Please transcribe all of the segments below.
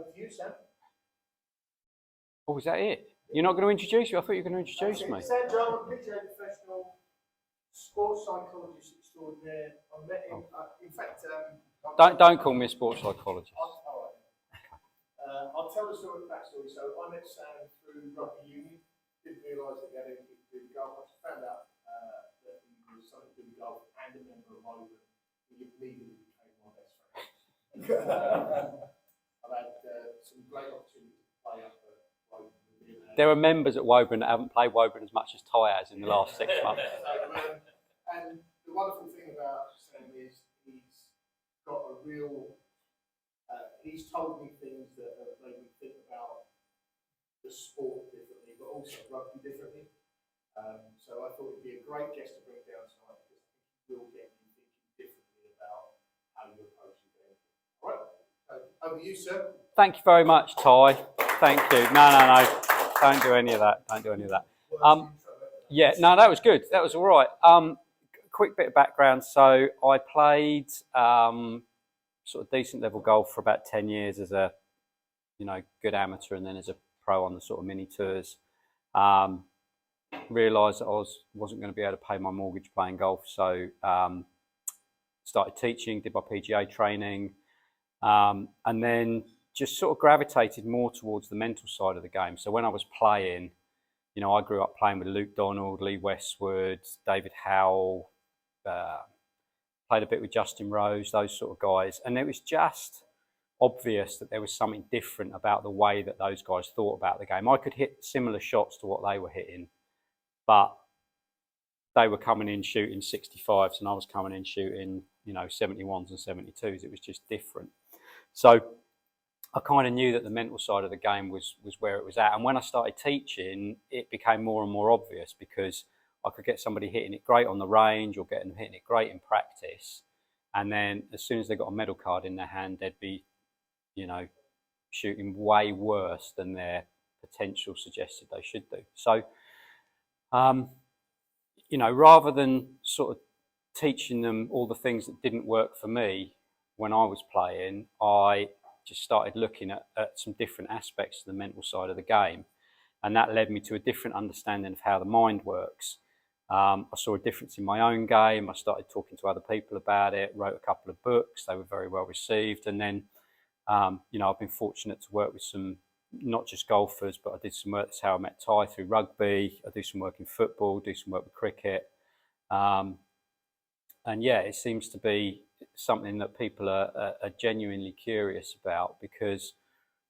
over to you, Sam. Oh, is that it? You're not going to introduce me? I thought you were going to introduce me. Sam Jarman, PGA Professional, sports psychologist extraordinaire. I met him, in fact... don't call me a sports psychologist. All right. I'll tell the story, backstory. So I met Sam through rugby union. Didn't realise that he had anything to do with golf. I just found out that he was something to do with golf and a member of Woburn. He immediately became my best friend. I've had some great opportunities to play up at Woburn. There are members at Woburn that haven't played Woburn as much as Ty has in the last 6 months. And the wonderful thing about Sam is he's got a real... he's told me things that have made me think about the sport differently, but also rugby differently. So I thought it'd be a great guest to bring down tonight because I think he will get you thinking differently about how you approach the game. All right, over to you, sir. Thank you very much, Ty. Thank you. No. Don't do any of that. Don't do any of that. Yeah, no, that was good. That was all right. Quick bit of background. So I played sort of decent level golf for about 10 years as a, good amateur, and then as a pro on the sort of mini tours. Realised that I wasn't going to be able to pay my mortgage playing golf, so started teaching, did my PGA training, and then just sort of gravitated more towards the mental side of the game. So when I was playing, I grew up playing with Luke Donald, Lee Westwood, David Howell, played a bit with Justin Rose, those sort of guys. And it was just obvious that there was something different about the way that those guys thought about the game. I could hit similar shots to what they were hitting, but they were coming in shooting 65s and I was coming in shooting, 71s and 72s. It was just different. So I kind of knew that the mental side of the game was where it was at. And when I started teaching, it became more and more obvious because I could get somebody hitting it great on the range or getting them hitting it great in practice. And then as soon as they got a medal card in their hand, they'd be, shooting way worse than their potential suggested they should do. So, rather than sort of teaching them all the things that didn't work for me when I was playing, I just started looking at some different aspects of the mental side of the game. And that led me to a different understanding of how the mind works. I saw a difference in my own game. I started talking to other people about it, wrote a couple of books. They were very well received. And then, I've been fortunate to work with some, not just golfers, but I did some work. That's how I met Ty, through rugby. I do some work in football, do some work with cricket. And yeah, it seems to be something that people are genuinely curious about because,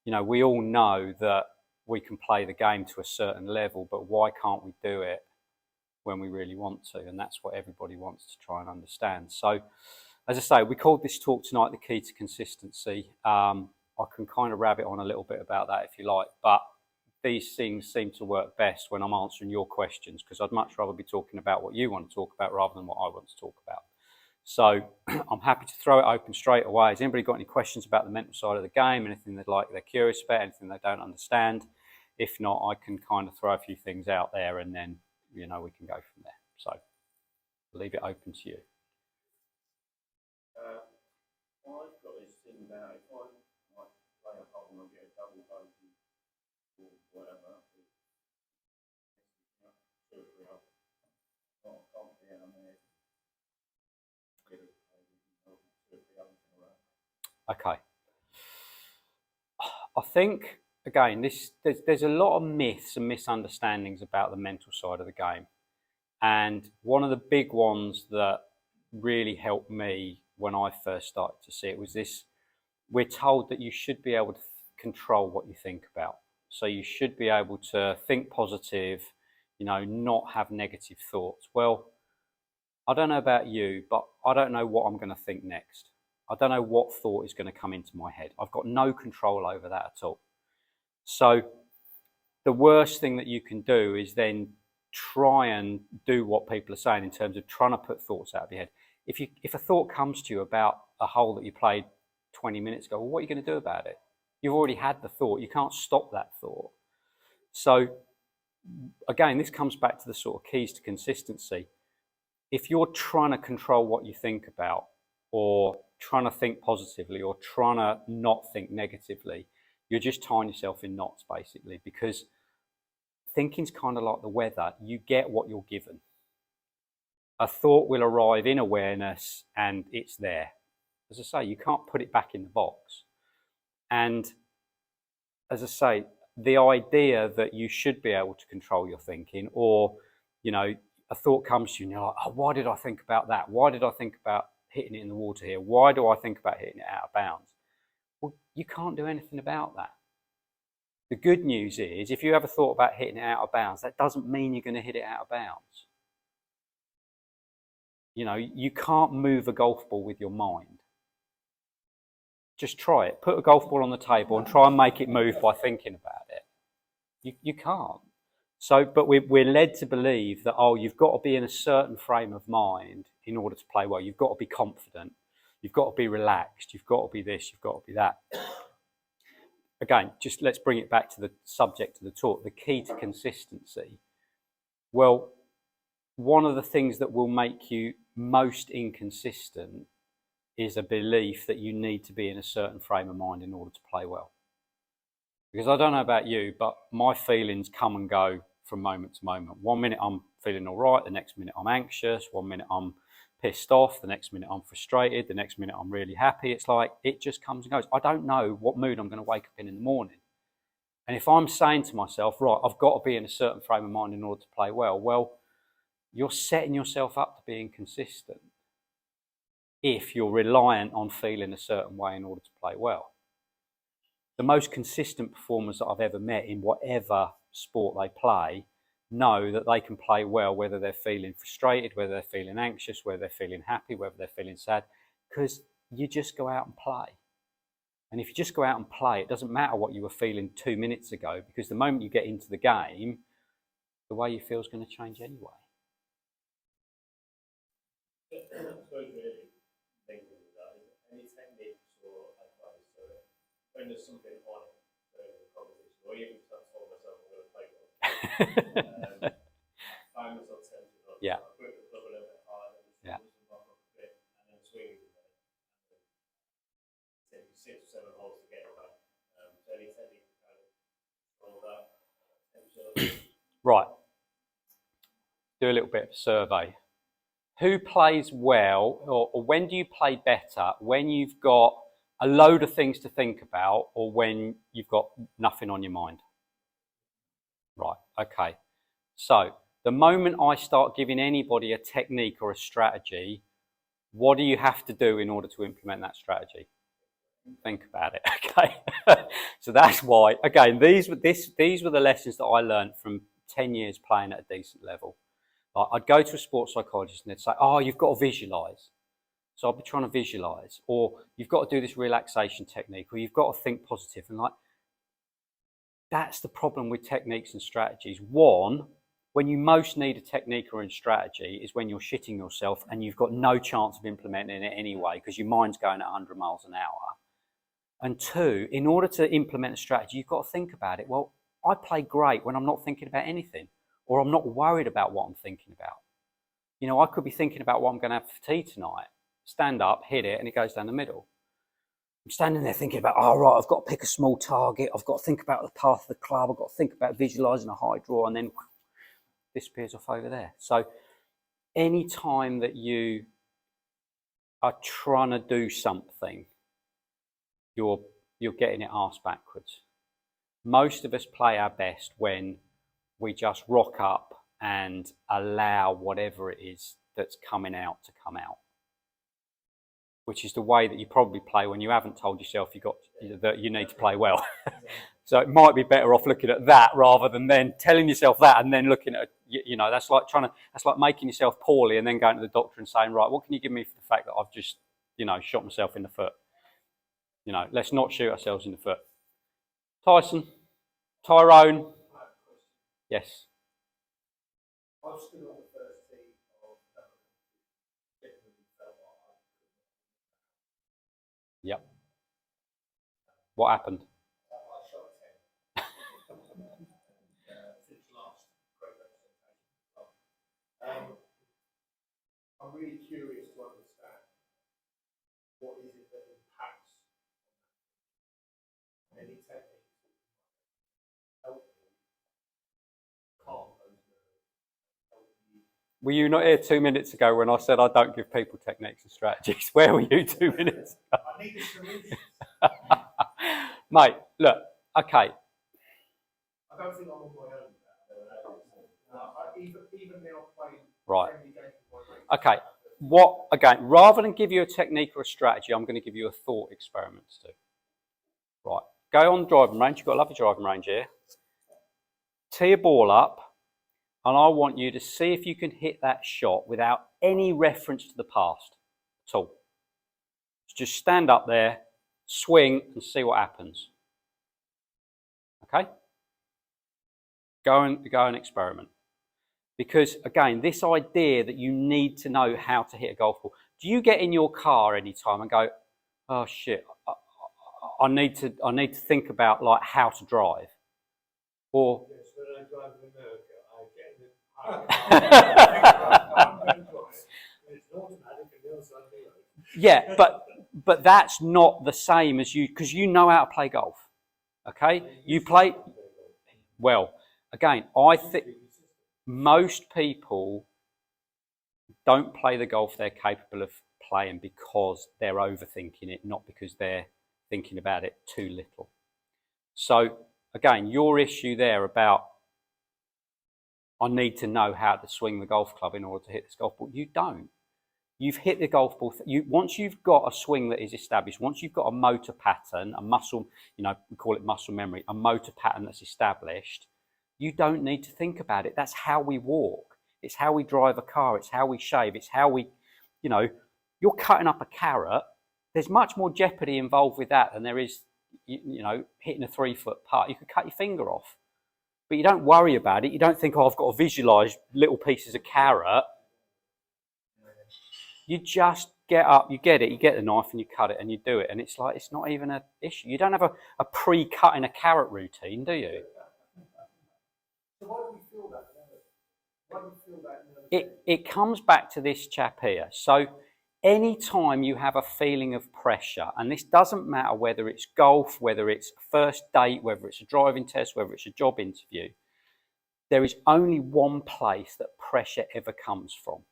we all know that we can play the game to a certain level, but why can't we do it when we really want to? And that's what everybody wants to try and understand. So, as I say, we called this talk tonight The Key to Consistency. I can kind of rabbit on a little bit about that if you like, but these things seem to work best when I'm answering your questions because I'd much rather be talking about what you want to talk about rather than what I want to talk about. So I'm happy to throw it open straight away. Has anybody got any questions about the mental side of the game, anything they're curious about, anything they don't understand? If not, I can kind of throw a few things out there and then, we can go from there. So I'll leave it open to you. I've got this thing about if I might play a hole and I get a double bogey or whatever, two or three up, not confident I'm there. Okay. I think, again, there's a lot of myths and misunderstandings about the mental side of the game. And one of the big ones that really helped me when I first started to see it was this: we're told that you should be able to control what you think about. So you should be able to think positive, not have negative thoughts. Well, I don't know about you, but I don't know what I'm going to think next. I don't know what thought is going to come into my head. I've got no control over that at all. So the worst thing that you can do is then try and do what people are saying in terms of trying to put thoughts out of your head. If a thought comes to you about a hole that you played 20 minutes ago, well, what are you going to do about it? You've already had the thought. You can't stop that thought. So again, this comes back to the sort of keys to consistency. If you're trying to control what you think about, or trying to think positively, or trying to not think negatively, You're just tying yourself in knots, basically, because thinking's kind of like the weather. You get what you're given. A thought will arrive in awareness and it's there. As I say, you can't put it back in the box. And as I say, the idea that you should be able to control your thinking, or, you know, a thought comes to you and you're like, oh, why did I think about that? Why did I think about hitting it in the water here? Why do I think about hitting it out of bounds? Well, you can't do anything about that. The good news is, if you have a thought about hitting it out of bounds, that doesn't mean you're going to hit it out of bounds. You know, you can't move a golf ball with your mind. Just try it. Put a golf ball on the table and try and make it move by thinking about it. You can't. So, but we're led to believe that, oh, you've got to be in a certain frame of mind in order to play well. You've got to be confident. You've got to be relaxed. You've got to be this. You've got to be that. Again, just let's bring it back to the subject of the talk, the key to consistency. Well, one of the things that will make you most inconsistent is a belief that you need to be in a certain frame of mind in order to play well. Because I don't know about you, but my feelings come and go from moment to moment. 1 minute I'm feeling all right, the next minute I'm anxious, 1 minute I'm pissed off, the next minute I'm frustrated, the next minute I'm really happy. It's like, it just comes and goes. I don't know what mood I'm going to wake up in the morning. And if I'm saying to myself, right, I've got to be in a certain frame of mind in order to play well, you're setting yourself up to be inconsistent if you're reliant on feeling a certain way in order to play well. The most consistent performers that I've ever met in whatever sport they play know that they can play well whether they're feeling frustrated, whether they're feeling anxious, whether they're feeling happy, whether they're feeling sad, because you just go out and play. And if you just go out and play, it doesn't matter what you were feeling 2 minutes ago, because the moment you get into the game, the way you feel is going to change anyway. I suppose really thinking of that, is any techniques or advice so that when there's something on it, so the competition, or even if I told myself I'm going to play golf, find myself tempted on, Yeah. I put the club a little bit higher, Yeah. back up a bit, and then swing it, take 6 or 7 holes to get it back. So any technique to kind of control that tension. Right. Do a little bit of a survey. Who plays well, or when do you play better? When you've got a load of things to think about, or when you've got nothing on your mind? Right, okay. So, the moment I start giving anybody a technique or a strategy, what do you have to do in order to implement that strategy? Think about it, okay? So that's why, again, these were the lessons that I learned from 10 years playing at a decent level. Like, I'd go to a sports psychologist and they'd say, oh, you've got to visualize. So I'd be trying to visualize, or you've got to do this relaxation technique, or you've got to think positive. And like, that's the problem with techniques and strategies. One, when you most need a technique or a strategy is when you're shitting yourself and you've got no chance of implementing it anyway because your mind's going at 100 miles an hour. And two, in order to implement a strategy, you've got to think about it. Well, I play great when I'm not thinking about anything, or I'm not worried about what I'm thinking about. You know, I could be thinking about what I'm going to have for tea tonight, stand up, hit it, and it goes down the middle. I'm standing there thinking about, oh, right, I've got to pick a small target. I've got to think about the path of the club. I've got to think about visualising a high draw, and then disappears off over there. So any time that you are trying to do something, you're getting it arse backwards. Most of us play our best when we just rock up and allow whatever it is that's coming out to come out, which is the way that you probably play when you haven't told yourself that you need to play well. So it might be better off looking at that rather than then telling yourself that and then looking at, you know, that's like making yourself poorly and then going to the doctor and saying, right, what can you give me for the fact that I've just, you know, shot myself in the foot? You know, let's not shoot ourselves in the foot. Tyson, Tyrone, yes. I've stood on the first tee of genuinely felt like I couldn't. Yep. What happened? I shot a 10. Since last, great representation. I'm really curious to understand what is it that impacts on that. Any technique Were you not here 2 minutes ago when I said I don't give people techniques and strategies? Where were you 2 minutes ago? I need a solution. Mate, look, okay. I don't think I'm on my own with that. Even now playing Right. friendly games with my mates. Okay. What, again, rather than give you a technique or a strategy, I'm going to give you a thought experiment to do. Right. Go on the driving range. You've got a lovely driving range here. Tee a ball up. And I want you to see if you can hit that shot without any reference to the past at all. Just stand up there, swing, and see what happens. Okay? Go and experiment. Because, again, this idea that you need to know how to hit a golf ball. Do you get in your car any time and go, oh, shit, I need to think about, like, how to drive? Or... Yes, when I drive in America, I get in it's automatic and the other side of the road. Yeah, but that's not the same as you, because you know how to play golf. Okay? You play, well, again, I think most people don't play the golf they're capable of playing because they're overthinking it, not because they're thinking about it too little. So, again, your issue there about I need to know how to swing the golf club in order to hit this golf ball. You don't. You've hit the golf ball. Once you've got a swing that is established, once you've got a motor pattern, a muscle, we call it muscle memory, a motor pattern that's established, you don't need to think about it. That's how we walk. It's how we drive a car. It's how we shave. It's how we, you're cutting up a carrot. There's much more jeopardy involved with that than there is, hitting a 3-foot putt. You could cut your finger off. But you don't worry about it. You don't think, I've got to visualise little pieces of carrot. You just get up, you get it, you get the knife and you cut it and you do it. And it's like, it's not even an issue. You don't have a pre-cutting a carrot routine, do you? So why do we feel that? Why do we feel that? It comes back to this chap here. So anytime you have a feeling of pressure, and this doesn't matter whether it's golf, whether it's a first date, whether it's a driving test, whether it's a job interview, there is only one place that pressure ever comes from.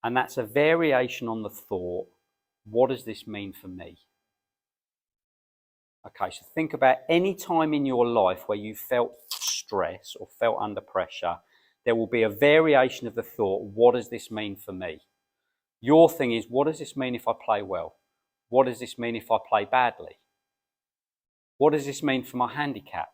And that's a variation on the thought, what does this mean for me? Okay, so think about any time in your life where you felt stress or felt under pressure, there will be a variation of the thought, what does this mean for me? Your thing is, what does this mean if I play well? What does this mean if I play badly? What does this mean for my handicap?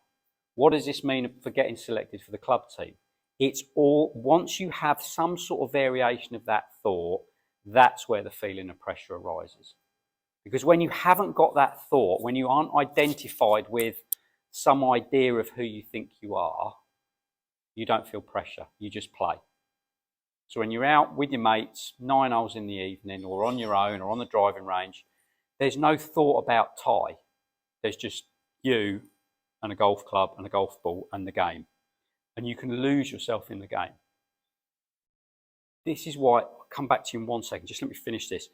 What does this mean for getting selected for the club team? It's all, once you have some sort of variation of that thought, that's where the feeling of pressure arises. Because when you haven't got that thought, when you aren't identified with some idea of who you think you are, you don't feel pressure, you just play. So when you're out with your mates, 9 holes in the evening, or on your own, or on the driving range, there's no thought about tie. There's just you and a golf club and a golf ball and the game. And you can lose yourself in the game. This is why, I'll come back to you in 1 second, just let me finish this.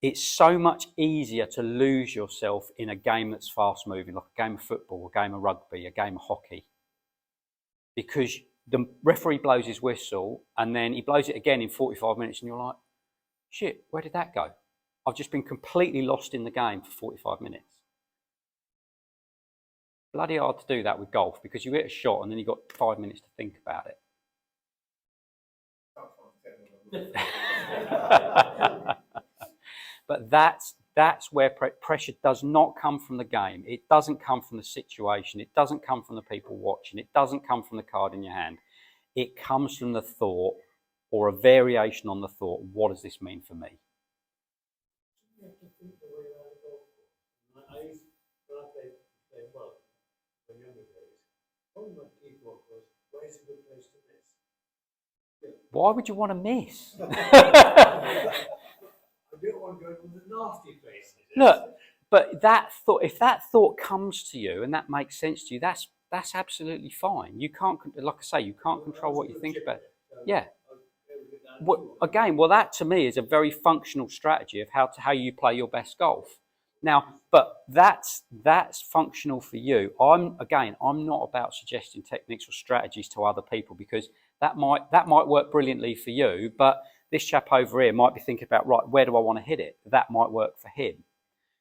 It's so much easier to lose yourself in a game that's fast moving, like a game of football, a game of rugby, a game of hockey. Because the referee blows his whistle and then he blows it again in 45 minutes and you're like, shit, where did that go? I've just been completely lost in the game for 45 minutes. Bloody hard to do that with golf because you hit a shot and then you've got 5 minutes to think about it. But that's where pressure does not come from the game. It doesn't come from the situation. It doesn't come from the people watching. It doesn't come from the card in your hand. It comes from the thought or a variation on the thought, what does this mean for me? You have to think the way around the golf course. I used when I played well, when younger days, probably my key thought was, where's a good place to miss? Why would you want to miss? I don't want to go to the nasty places. Look, but that thought, if that thought comes to you and that makes sense to you, that's absolutely fine. You can't, like I say, you can't control what you think about. Yeah. Again, that to me is a very functional strategy of how you play your best golf. Now, but that's functional for you. I'm not about suggesting techniques or strategies to other people because That might work brilliantly for you, but this chap over here might be thinking about, right, where do I want to hit it? That might work for him.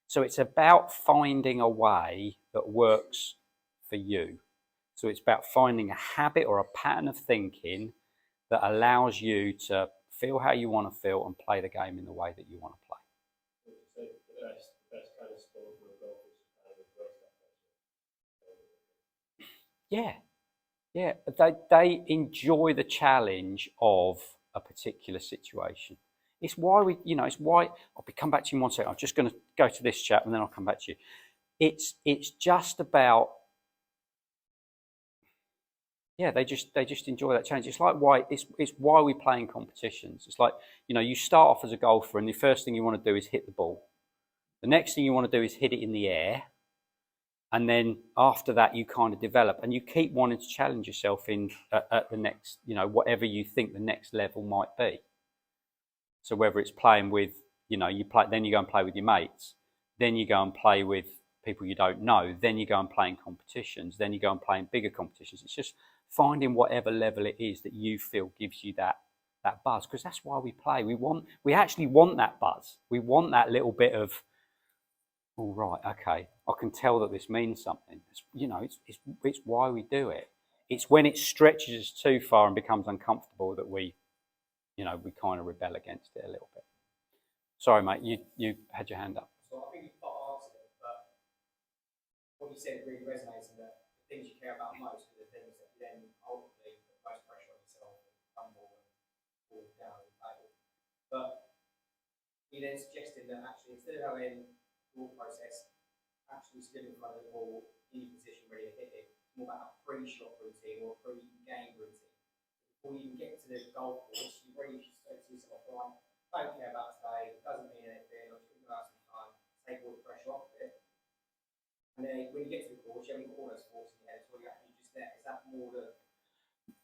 So it's about finding a way that works for you. So it's about finding a habit or a pattern of thinking that allows you to feel how you want to feel and play the game in the way that you want to play. So the best kind of sport for a golfer is kind of embrace that pressure. Yeah, they enjoy the challenge of a particular situation. It's why I'll come back to you in 1 second. I'm just going to go to this chat and then I'll come back to you. It's just about, yeah, they just enjoy that challenge. It's like it's why we play in competitions. It's like, you start off as a golfer and the first thing you want to do is hit the ball. The next thing you want to do is hit it in the air. And then after that, you kind of develop and you keep wanting to challenge yourself at the next, whatever you think the next level might be. So whether it's playing with, then you go and play with your mates, then you go and play with people you don't know, then you go and play in competitions, then you go and play in bigger competitions. It's just finding whatever level it is that you feel gives you that buzz, because that's why we play. We actually want that buzz. We want that little bit of, all right, okay, I can tell that this means something. It's why we do it. It's when it stretches us too far and becomes uncomfortable that we kind of rebel against it a little bit. Sorry, mate, you had your hand up. So I think you've got to answer it, but what you said really resonates in that the things you care about most are the things that you then ultimately put most pressure on yourself and crumble and fall down and fail. But he then suggested that actually instead of having thought process actually stood in front of the ball in your position ready to hit it, it's more about a pre-shot routine or a pre-game routine. Before you even get to the golf course, you really should say to yourself, right, don't care about today, it doesn't mean anything, I'm just going to go out some time, take all the pressure off of it. And then when you get to the course, you haven't got all those thoughts in your head, so you're actually just there. Is that more the...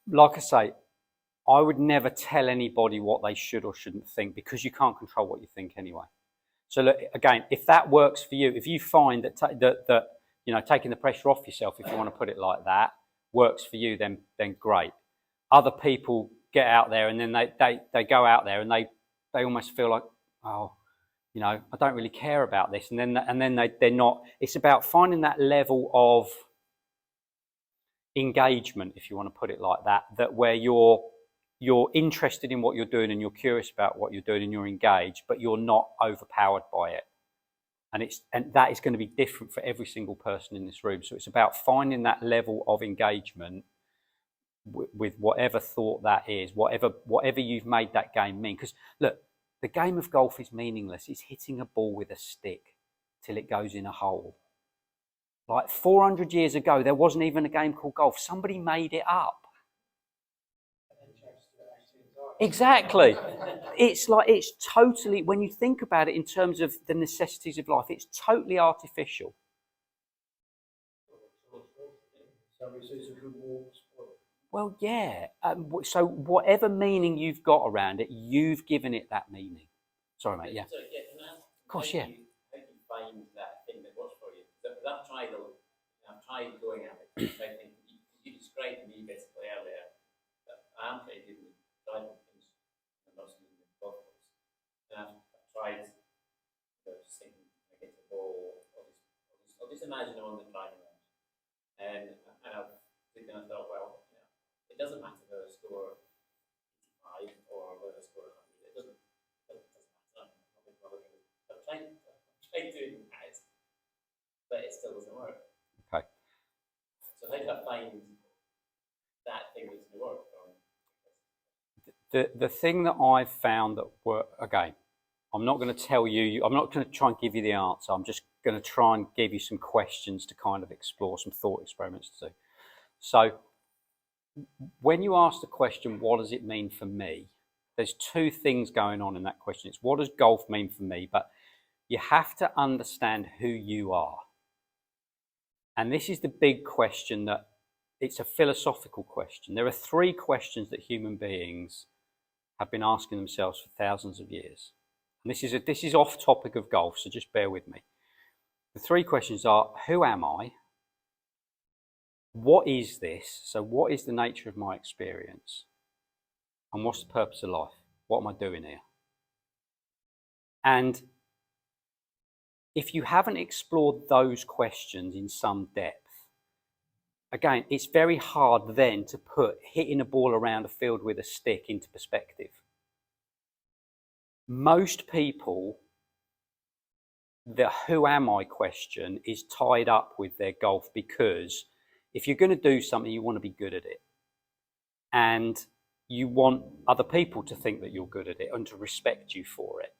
Like I say, I would never tell anybody what they should or shouldn't think, because you can't control what you think anyway. So look, again, if that works for you, if you find that taking the pressure off yourself, if you want to put it like that, works for you, then great. Other people get out there and then they go out there and they almost feel like, oh, I don't really care about this, and then they're not. It's about finding that level of engagement, if you want to put it like that, where you're interested in what you're doing and you're curious about what you're doing and you're engaged, but you're not overpowered by it. And that is going to be different for every single person in this room. So it's about finding that level of engagement with whatever thought that is, whatever you've made that game mean. Because look, the game of golf is meaningless. It's hitting a ball with a stick till it goes in a hole. Like 400 years ago, there wasn't even a game called golf. Somebody made it up. Exactly. It's totally, when you think about it in terms of the necessities of life, it's totally artificial. Well, yeah. So whatever meaning you've got around it, you've given it that meaning. Sorry, mate. Yeah. So, can I ask, Of course, how yeah. do you find that thing that works for you? Because I've tried going at it. I think you described to me basically earlier that I am trying to do driving things and not something in the golf course. And I've tried, just thinking I get the ball, I'll just imagine on the driving range. And I've taken and thought, well, it doesn't matter whether I score 85 or whether I score 100. It doesn't matter. I've tried doing that, but it still doesn't work. Okay. So how do I find that thing that's going to work? The thing that I've found that work, again, I'm not going to tell you, I'm not going to try and give you the answer. I'm just going to try and give you some questions to kind of explore, some thought experiments to do. So when you ask the question, what does it mean for me? There's two things going on in that question. It's what does golf mean for me? But you have to understand who you are. And this is the big question, that it's a philosophical question. There are three questions that human beings have been asking themselves for thousands of years. And this is off topic of golf, so just bear with me. The three questions are, who am I? What is this? So what is the nature of my experience? And what's the purpose of life? What am I doing here? And if you haven't explored those questions in some depth, again, it's very hard then to put hitting a ball around a field with a stick into perspective. Most people, the who am I question is tied up with their golf, because if you're going to do something, you want to be good at it. And you want other people to think that you're good at it and to respect you for it.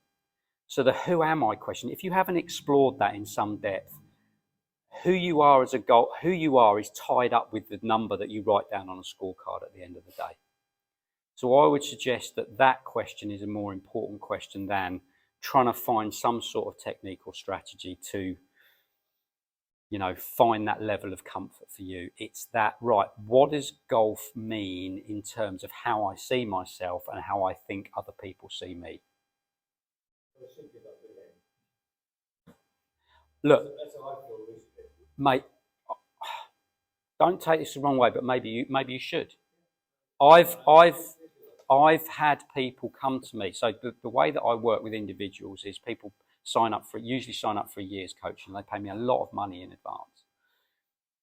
So the who am I question, if you haven't explored that in some depth, who you are as a golf, who you are is tied up with the number that you write down on a scorecard at the end of the day. So I would suggest that that question is a more important question than trying to find some sort of technique or strategy to, find that level of comfort for you. It's that, right, what does golf mean in terms of how I see myself and how I think other people see me? Look, mate, don't take this the wrong way, but maybe you should. I've had people come to me. So the way that I work with individuals is people usually sign up for a year's coaching. They pay me a lot of money in advance.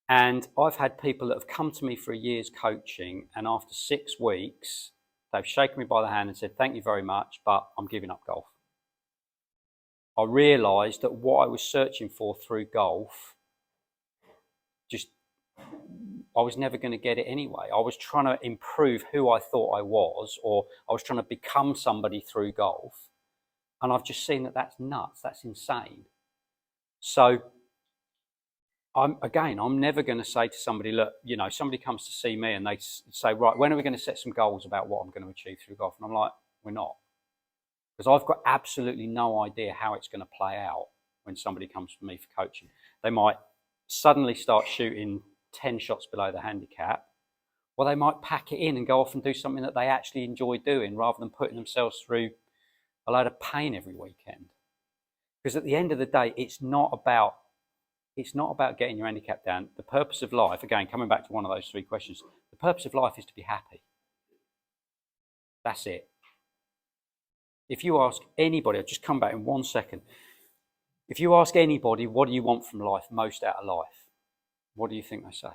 And I've had people that have come to me for a year's coaching, and after 6 weeks, they've shaken me by the hand and said, "Thank you very much, but I'm giving up golf." I realised that what I was searching for through golf, I was never going to get it anyway. I was trying to improve who I thought I was, or I was trying to become somebody through golf. And I've just seen that that's nuts. That's insane. So I'm never going to say to somebody, look, somebody comes to see me and they say, right, when are we going to set some goals about what I'm going to achieve through golf? And I'm like, we're not. Because I've got absolutely no idea how it's going to play out when somebody comes to me for coaching. They might suddenly start shooting 10 shots below the handicap, or they might pack it in and go off and do something that they actually enjoy doing rather than putting themselves through a load of pain every weekend. Because at the end of the day, it's not about getting your handicap down. The purpose of life, again, coming back to one of those 3 questions, the purpose of life is to be happy. That's it. If you ask anybody, I'll just come back in 1 second. If you ask anybody, what do you want from life, most out of life? What do you think they say?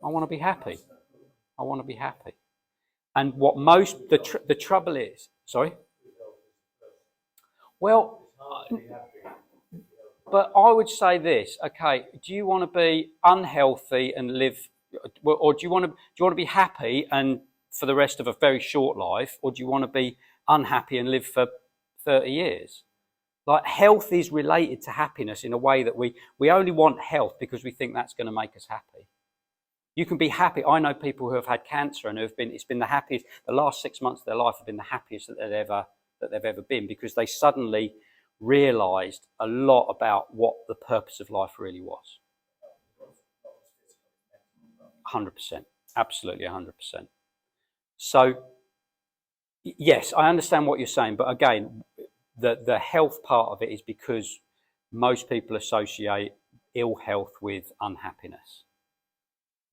I want to be happy. I want to be happy. And what the trouble is, sorry? Well, but I would say this, okay, do you want to be unhealthy and live, or do you want to be happy and for the rest of a very short life, or do you want to be unhappy and live for 30 years? Like, health is related to happiness in a way that we only want health because we think that's going to make us happy. You can be happy. I know people who have had cancer and it's been the happiest, the last 6 months of their life have been the happiest that they've ever been, because they suddenly realised a lot about what the purpose of life really was. 100%. Absolutely 100%. So, yes, I understand what you're saying, but again, the health part of it is because most people associate ill health with unhappiness.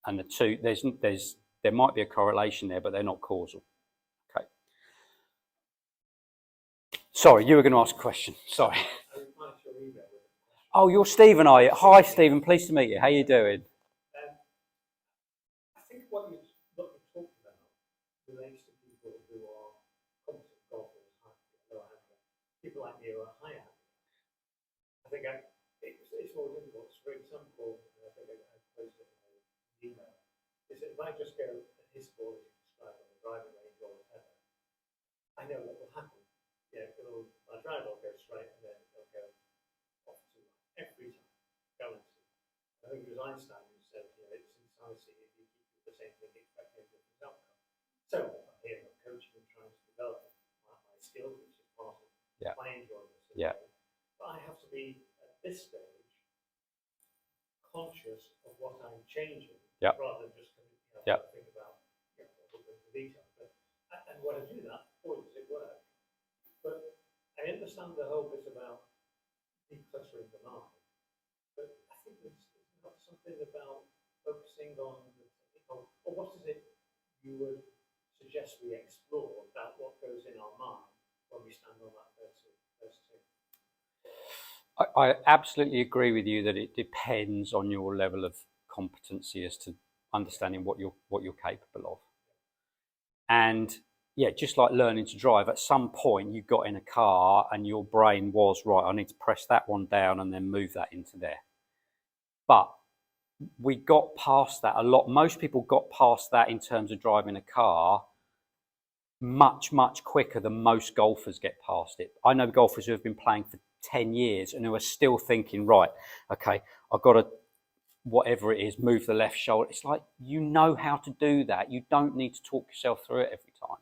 And the two, there might be a correlation there, but they're not causal. Okay. Sorry, you were going to ask a question. Sorry. Oh, you're Stephen, are you? Hi, Stephen. Pleased to meet you. How you doing? I think what you talked about relates to people who are competent golfers, people like me who are higher. I think it's more difficult. For example, I think I posted in an email, is that if I just go and his ball as you described on the driving range or whatever, I know what will happen. My driver will go straight and then it'll go off to every time, guaranteed. I think it was Einstein who said, it's insanity if you keep the same thing expecting a different outcome. So I'm here, I'm coaching and trying to develop my skills, which is part of my enjoyment. Yeah. But I have to be, at this stage, conscious of what I'm changing, rather than just think about the details. And when I do that, boy, does it work. But I understand the whole bit about decluttering the mind. But I think there's not something about focusing on the technical, or what is it you you would suggest we explore about what goes in our mind when we stand on that first tee. I absolutely agree with you that it depends on your level of competency as to understanding what you're capable of. And yeah, just like learning to drive, at some point you got in a car and your brain was, right, I need to press that one down and then move that into there. But we got past that a lot. Most people got past that in terms of driving a car much, much quicker than most golfers get past it. I know golfers who have been playing for 10 years and who are still thinking, right, okay, I've got to, whatever it is, move the left shoulder. It's like, you know how to do that. You don't need to talk yourself through it every time.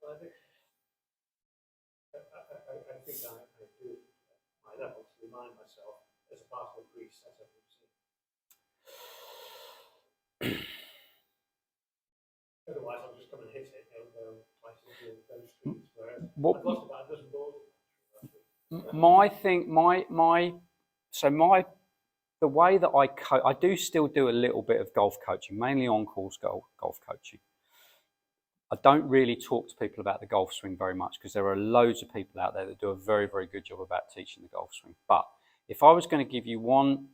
Well, I think I do at my level to remind myself as a part of a pre-set up routine. Otherwise, I'm just going to hit it and try to do those streets. Whereas I've lost about a dozen balls. The way that I do still do a little bit of golf coaching, mainly on-course golf coaching. I don't really talk to people about the golf swing very much because there are loads of people out there that do a very, very good job about teaching the golf swing. But if I was going to give you one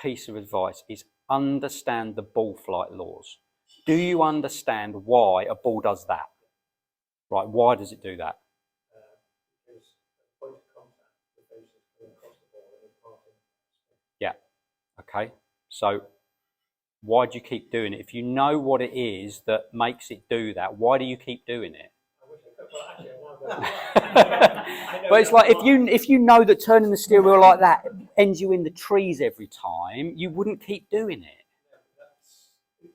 piece of advice, is understand the ball flight laws. Do you understand why a ball does that? Right, why does it do that? Because the point of contact, the base is coming across the ball and imparting. Yeah, okay. So why do you keep doing it? If you know what it is that makes it do that, why do you keep doing it? I wish I could, but actually, But it's like if you know that turning the steering wheel like that ends you in the trees every time, you wouldn't keep doing it. that's a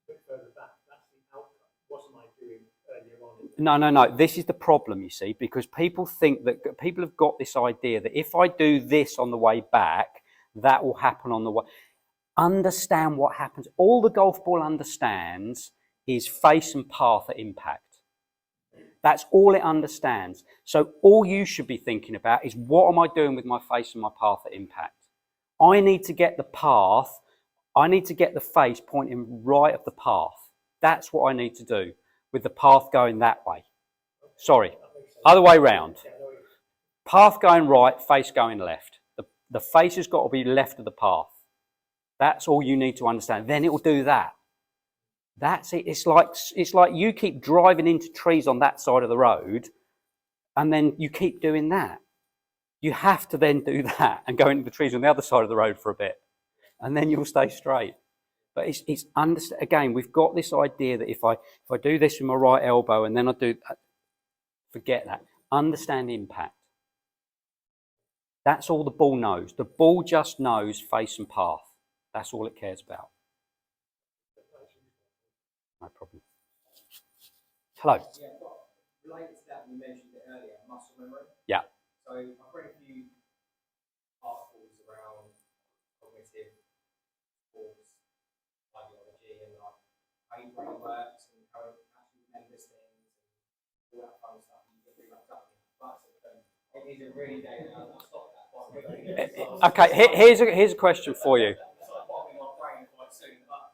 bit further back. That's the outcome. What am I doing earlier on? No. This is the problem, you see, because people think that people have got this idea that if I do this on the way back, that will happen on the way. Understand what happens. All the golf ball understands is face and path at impact. That's all it understands. So all you should be thinking about is, what am I doing with my face and my path at impact? I need to get the path, I need to get the face pointing right of the path. That's what I need to do with the path going that way. Sorry, other way round. Path going right, face going left. The face has got to be left of the path. That's all you need to understand. Then it will do that. That's it. It's like you keep driving into trees on that side of the road, and then you keep doing that. You have to then do that and go into the trees on the other side of the road for a bit, and then you'll stay straight. But it's again, we've got this idea that if I do this with my right elbow and then I do that, forget that. Understand impact. That's all the ball knows. The ball just knows face and path. That's all it cares about. No problem. Hello. Yeah, but related to that, you mentioned it earlier, muscle memory. Yeah. So I've read a few articles around cognitive sports ideology and like how your brain works and how it actually remembers things and all that fun stuff. You get really wrapped up in it. But it is a really day. I'll stop that. Okay. Here's a question for you.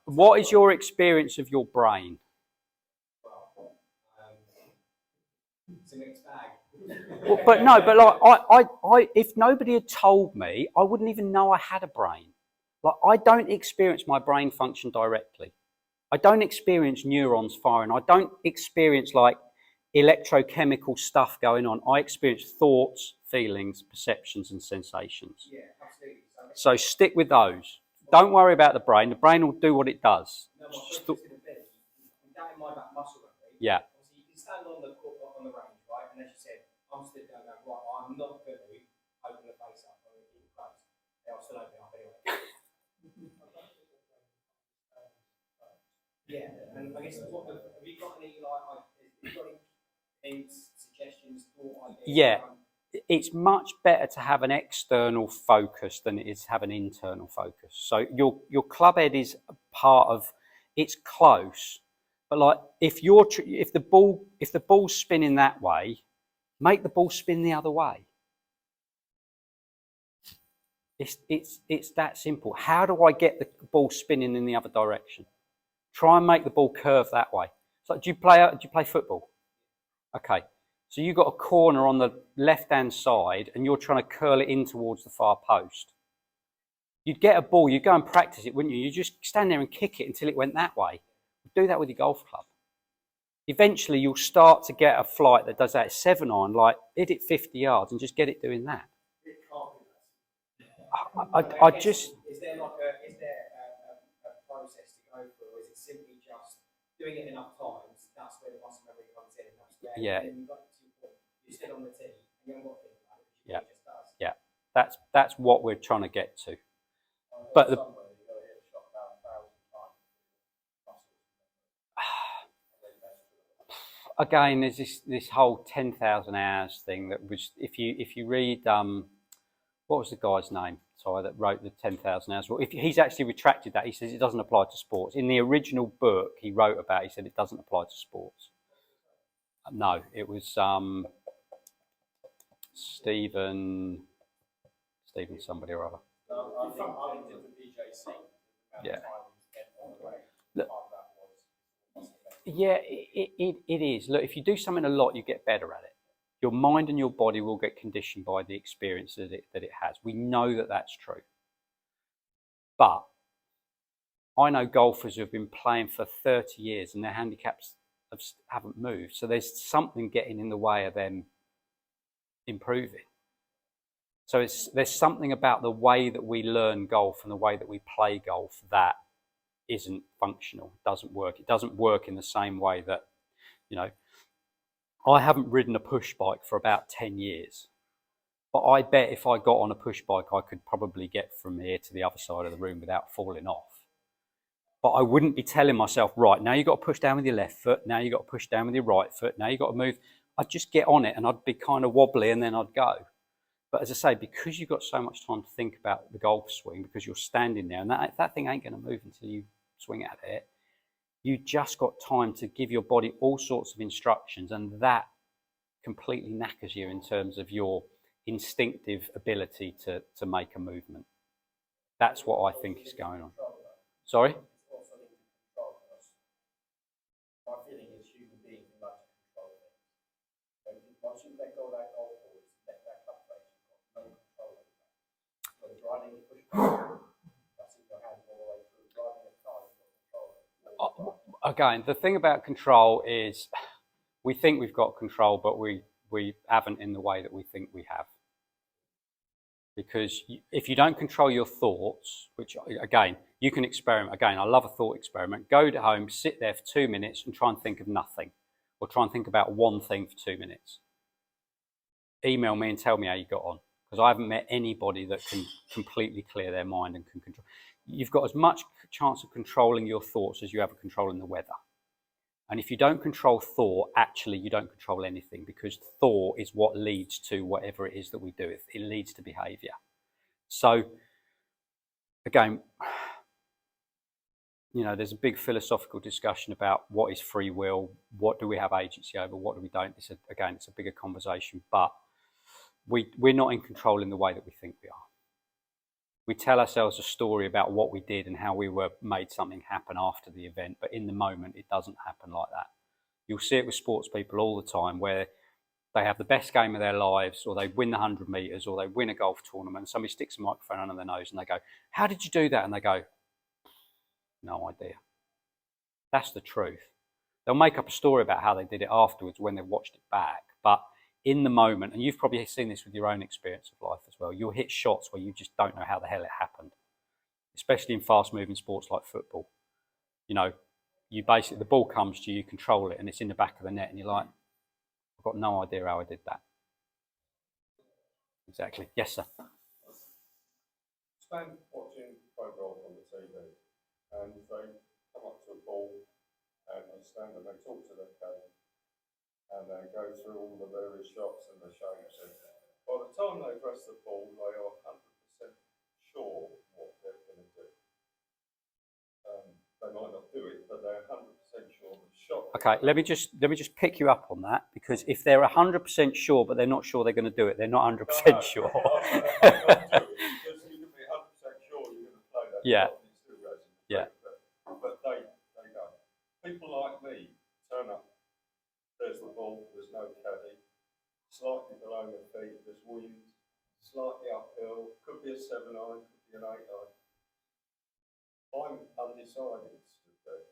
What is your experience of your brain? It's a mixed bag. Well, but like if nobody had told me, I wouldn't even know I had a brain. Like, I don't experience my brain function directly. I don't experience neurons firing. I don't experience like electrochemical stuff going on. I experience thoughts, feelings, perceptions, and sensations. Yeah, absolutely. So stick with those. Don't worry about the brain. The brain will do what it does. No, my question is going to be, down in my back muscle memory. Yeah. Obviously, you can stand on the range, right? And as you said, I'm stood down going, right, I'm not going to open the face up. I'm going to keep it closed. I'll still open it up anyway. Yeah, and I guess have you got any hints, suggestions, thought ideas? Yeah. It's much better to have an external focus than it is to have an internal focus. So your club head is part of, it's close, but like if the ball's spinning that way, make the ball spin the other way. It's that simple. How do I get the ball spinning in the other direction? Try and make the ball curve that way. So do you play football? Okay. So you've got a corner on the left-hand side and you're trying to curl it in towards the far post. You'd get a ball, you'd go and practice it, wouldn't you? You just stand there and kick it until it went that way. Do that with your golf club. Eventually, you'll start to get a flight that does that 7-iron, like hit it 50 yards and just get it doing that. It can't be I just... Is there a process to go through, or is it simply just doing it enough times? That's where the muscle memory comes in. That's where you're still on the tee, and you haven't got to think about it. Yeah. It just does. Yeah, that's what we're trying to get to. But the, again, there's this whole 10,000 hours thing that was, if you read, what was the guy's name? Sorry, that wrote the 10,000 hours. Well, he's actually retracted that. He says it doesn't apply to sports. In the original book he wrote about, he said it doesn't apply to sports. No, it was Stephen somebody or other. Yeah. Yeah, it is. Look, if you do something a lot, you get better at it. Your mind and your body will get conditioned by the experience that it has. We know that that's true. But I know golfers who have been playing for 30 years and their handicaps haven't moved. So there's something getting in the way of them improving. So there's something about the way that we learn golf and the way that we play golf that isn't functional. It doesn't work. It doesn't work in the same way that, you know, I haven't ridden a push bike for about 10 years. But I bet if I got on a push bike, I could probably get from here to the other side of the room without falling off. But I wouldn't be telling myself, right, now you've got to push down with your left foot, now you've got to push down with your right foot, now you've got to move. I'd just get on it and I'd be kind of wobbly and then I'd go. But as I say, because you've got so much time to think about the golf swing, because you're standing there and that thing ain't going to move until you swing at it, you just got time to give your body all sorts of instructions, and that completely knackers you in terms of your instinctive ability to make a movement. That's what I think is going on. Sorry? My feeling is human beings like to control things. Once you let go of that golf ball, let that club face, you've got no control over that. So riding a push bike, that's in your hands all the way through. Riding a car, you've got control over it. Again, the thing about control is we think we've got control, but we haven't in the way that we think we have. Because if you don't control your thoughts, which again, you can experiment. Again, I love a thought experiment. Go to home, sit there for 2 minutes and try and think of nothing. Or try and think about one thing for 2 minutes. Email me and tell me how you got on. Because I haven't met anybody that can completely clear their mind and can control. You've got as much chance of controlling your thoughts as you have of controlling the weather. And if you don't control thought, actually you don't control anything, because thought is what leads to whatever it is that we do. It leads to behaviour. So, again, you know, there's a big philosophical discussion about what is free will, what do we have agency over, what do we don't. It's a bigger conversation, but we're not in control in the way that we think we are. We tell ourselves a story about what we did and how we made something happen after the event, but in the moment it doesn't happen like that. You'll see it with sports people all the time, where they have the best game of their lives, or they win the 100 metres, or they win a golf tournament, and somebody sticks a microphone under their nose and they go, "How did you do that?" And they go, "No idea." That's the truth. They'll make up a story about how they did it afterwards when they've watched it back, but in the moment, and you've probably seen this with your own experience of life as well, you'll hit shots where you just don't know how the hell it happened, especially in fast-moving sports like football. You know, you basically, the ball comes to you, you control it, and it's in the back of the net, and you're like, I've got no idea how I did that. Exactly. Yes, sir. Stand watching programs on the TV, and they come up to a ball, and they stand and they talk to their coach, and they go through all the various shots and the shapes. And by the time they press the ball, they are 100% sure what they're going to do. They might not do it, but they're 100% sure the shot. Okay, let me just pick you up on that, because if they're 100% sure but they're not sure they're going to do it, they're not 100% sure. Because you can be 100% sure you're going to play that Yeah. shot and it's still goes in the Yeah. But they don't. slightly below my feet, there's wind, slightly uphill, could be a 7 iron, could be an 8 iron. I'm undecided stood there,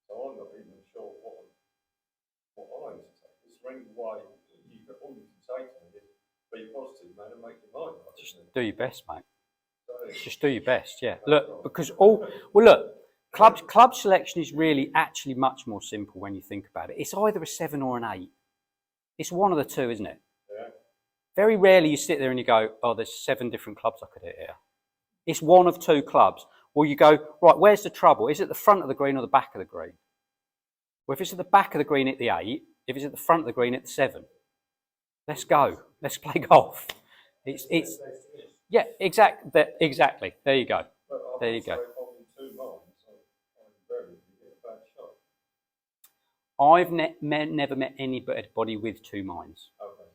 so I'm not even sure what iron to take. Is there any way all you can say to me is be positive, man, and make your mind up? Just do your best, mate. So, Just do your best, yeah. Look, because club selection is really actually much more simple when you think about it. It's either a 7 or an 8. It's one of the two, isn't it? yeah. Very rarely you sit there and you go, oh, there's 7 different clubs I could hit here. It's one of 2 clubs. Or you go, right, where's the trouble? Is it the front of the green or the back of the green? Well, if it's at the back of the green, hit the 8. If it's at the front of the green, hit the 7. Let's go. Let's play golf. It's yeah, exactly. There you go. There you go. If I'm in 2 minds, I'm very get a bad shot. I've never met anybody with 2 minds. Okay.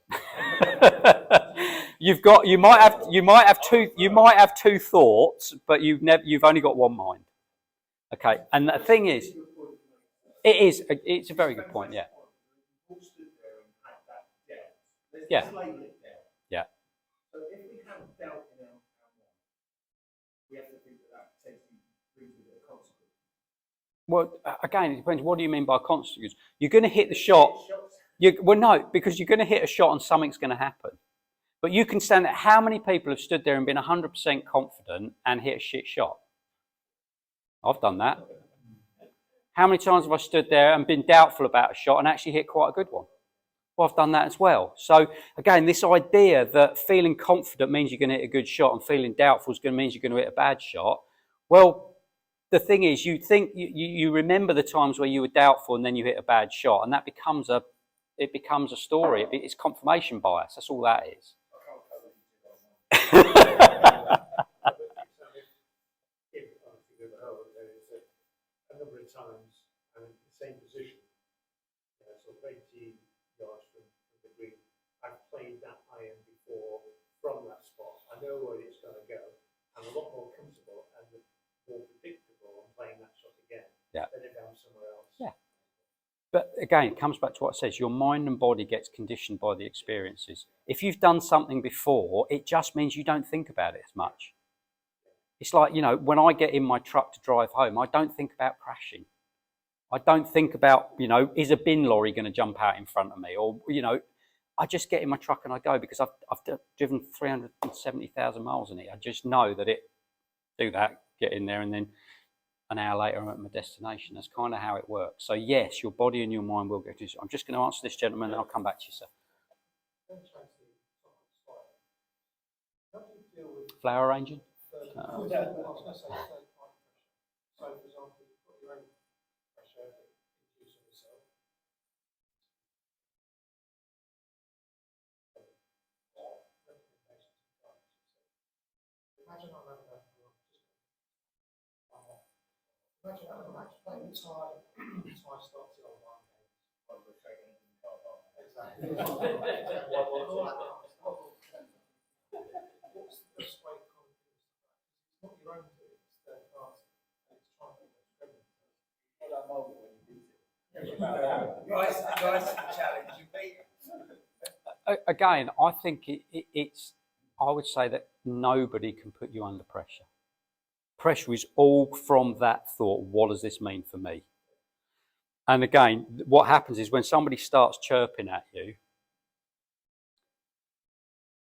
you might have two thoughts, but you've only got one mind. Okay, and the thing is, it's a very good point. Yeah. Yeah. Yeah. So if we have doubt in our mind, we have to think that potentially brings with it a consequence. Well, again, it depends. What do you mean by consequence? You're going to hit the shot. Well, no, because you're going to hit a shot and something's going to happen. But you can stand there. How many people have stood there and been 100% confident and hit a shit shot? I've done that. How many times have I stood there and been doubtful about a shot and actually hit quite a good one? Well, I've done that as well. So, again, this idea that feeling confident means you're going to hit a good shot and feeling doubtful is going to mean you're going to hit a bad shot. Well, the thing is, you think you remember the times where you were doubtful and then you hit a bad shot, and that becomes a story. It's confirmation bias. That's all that is. A number of times I'm in the same position, so 20 yards from the green. I've played that iron before from that spot. I know where it's going to go. I'm a lot more comfortable and more predictable on playing that shot again than if I'm somewhere else. Yeah. But again, it comes back to what it says. Your mind and body gets conditioned by the experiences. If you've done something before, it just means you don't think about it as much. It's like, when I get in my truck to drive home, I don't think about crashing. I don't think about, is a bin lorry going to jump out in front of me? Or, I just get in my truck and I go because I've driven 370,000 miles in it. I just know that get in there, and then an hour later I'm at my destination. That's kind of how it works. So yes, your body and your mind will get to. I'm just going to answer this gentleman and I'll come back to you, sir. Flower arranging? I was going to say third party pressure. So, for example, you've got your own pressure that you produce on yourself. Imagine I'm having a Imagine I'm playing the tie starts it on one game. Exactly. What's the best way to it's not your own doing, it's third party. And it's trying to make it Well, that moment when you beat it. Rise to the challenge, you beat it. Again, I think it's. I would say that nobody can put you under pressure. Pressure is all from that thought. What does this mean for me? And again, what happens is when somebody starts chirping at you,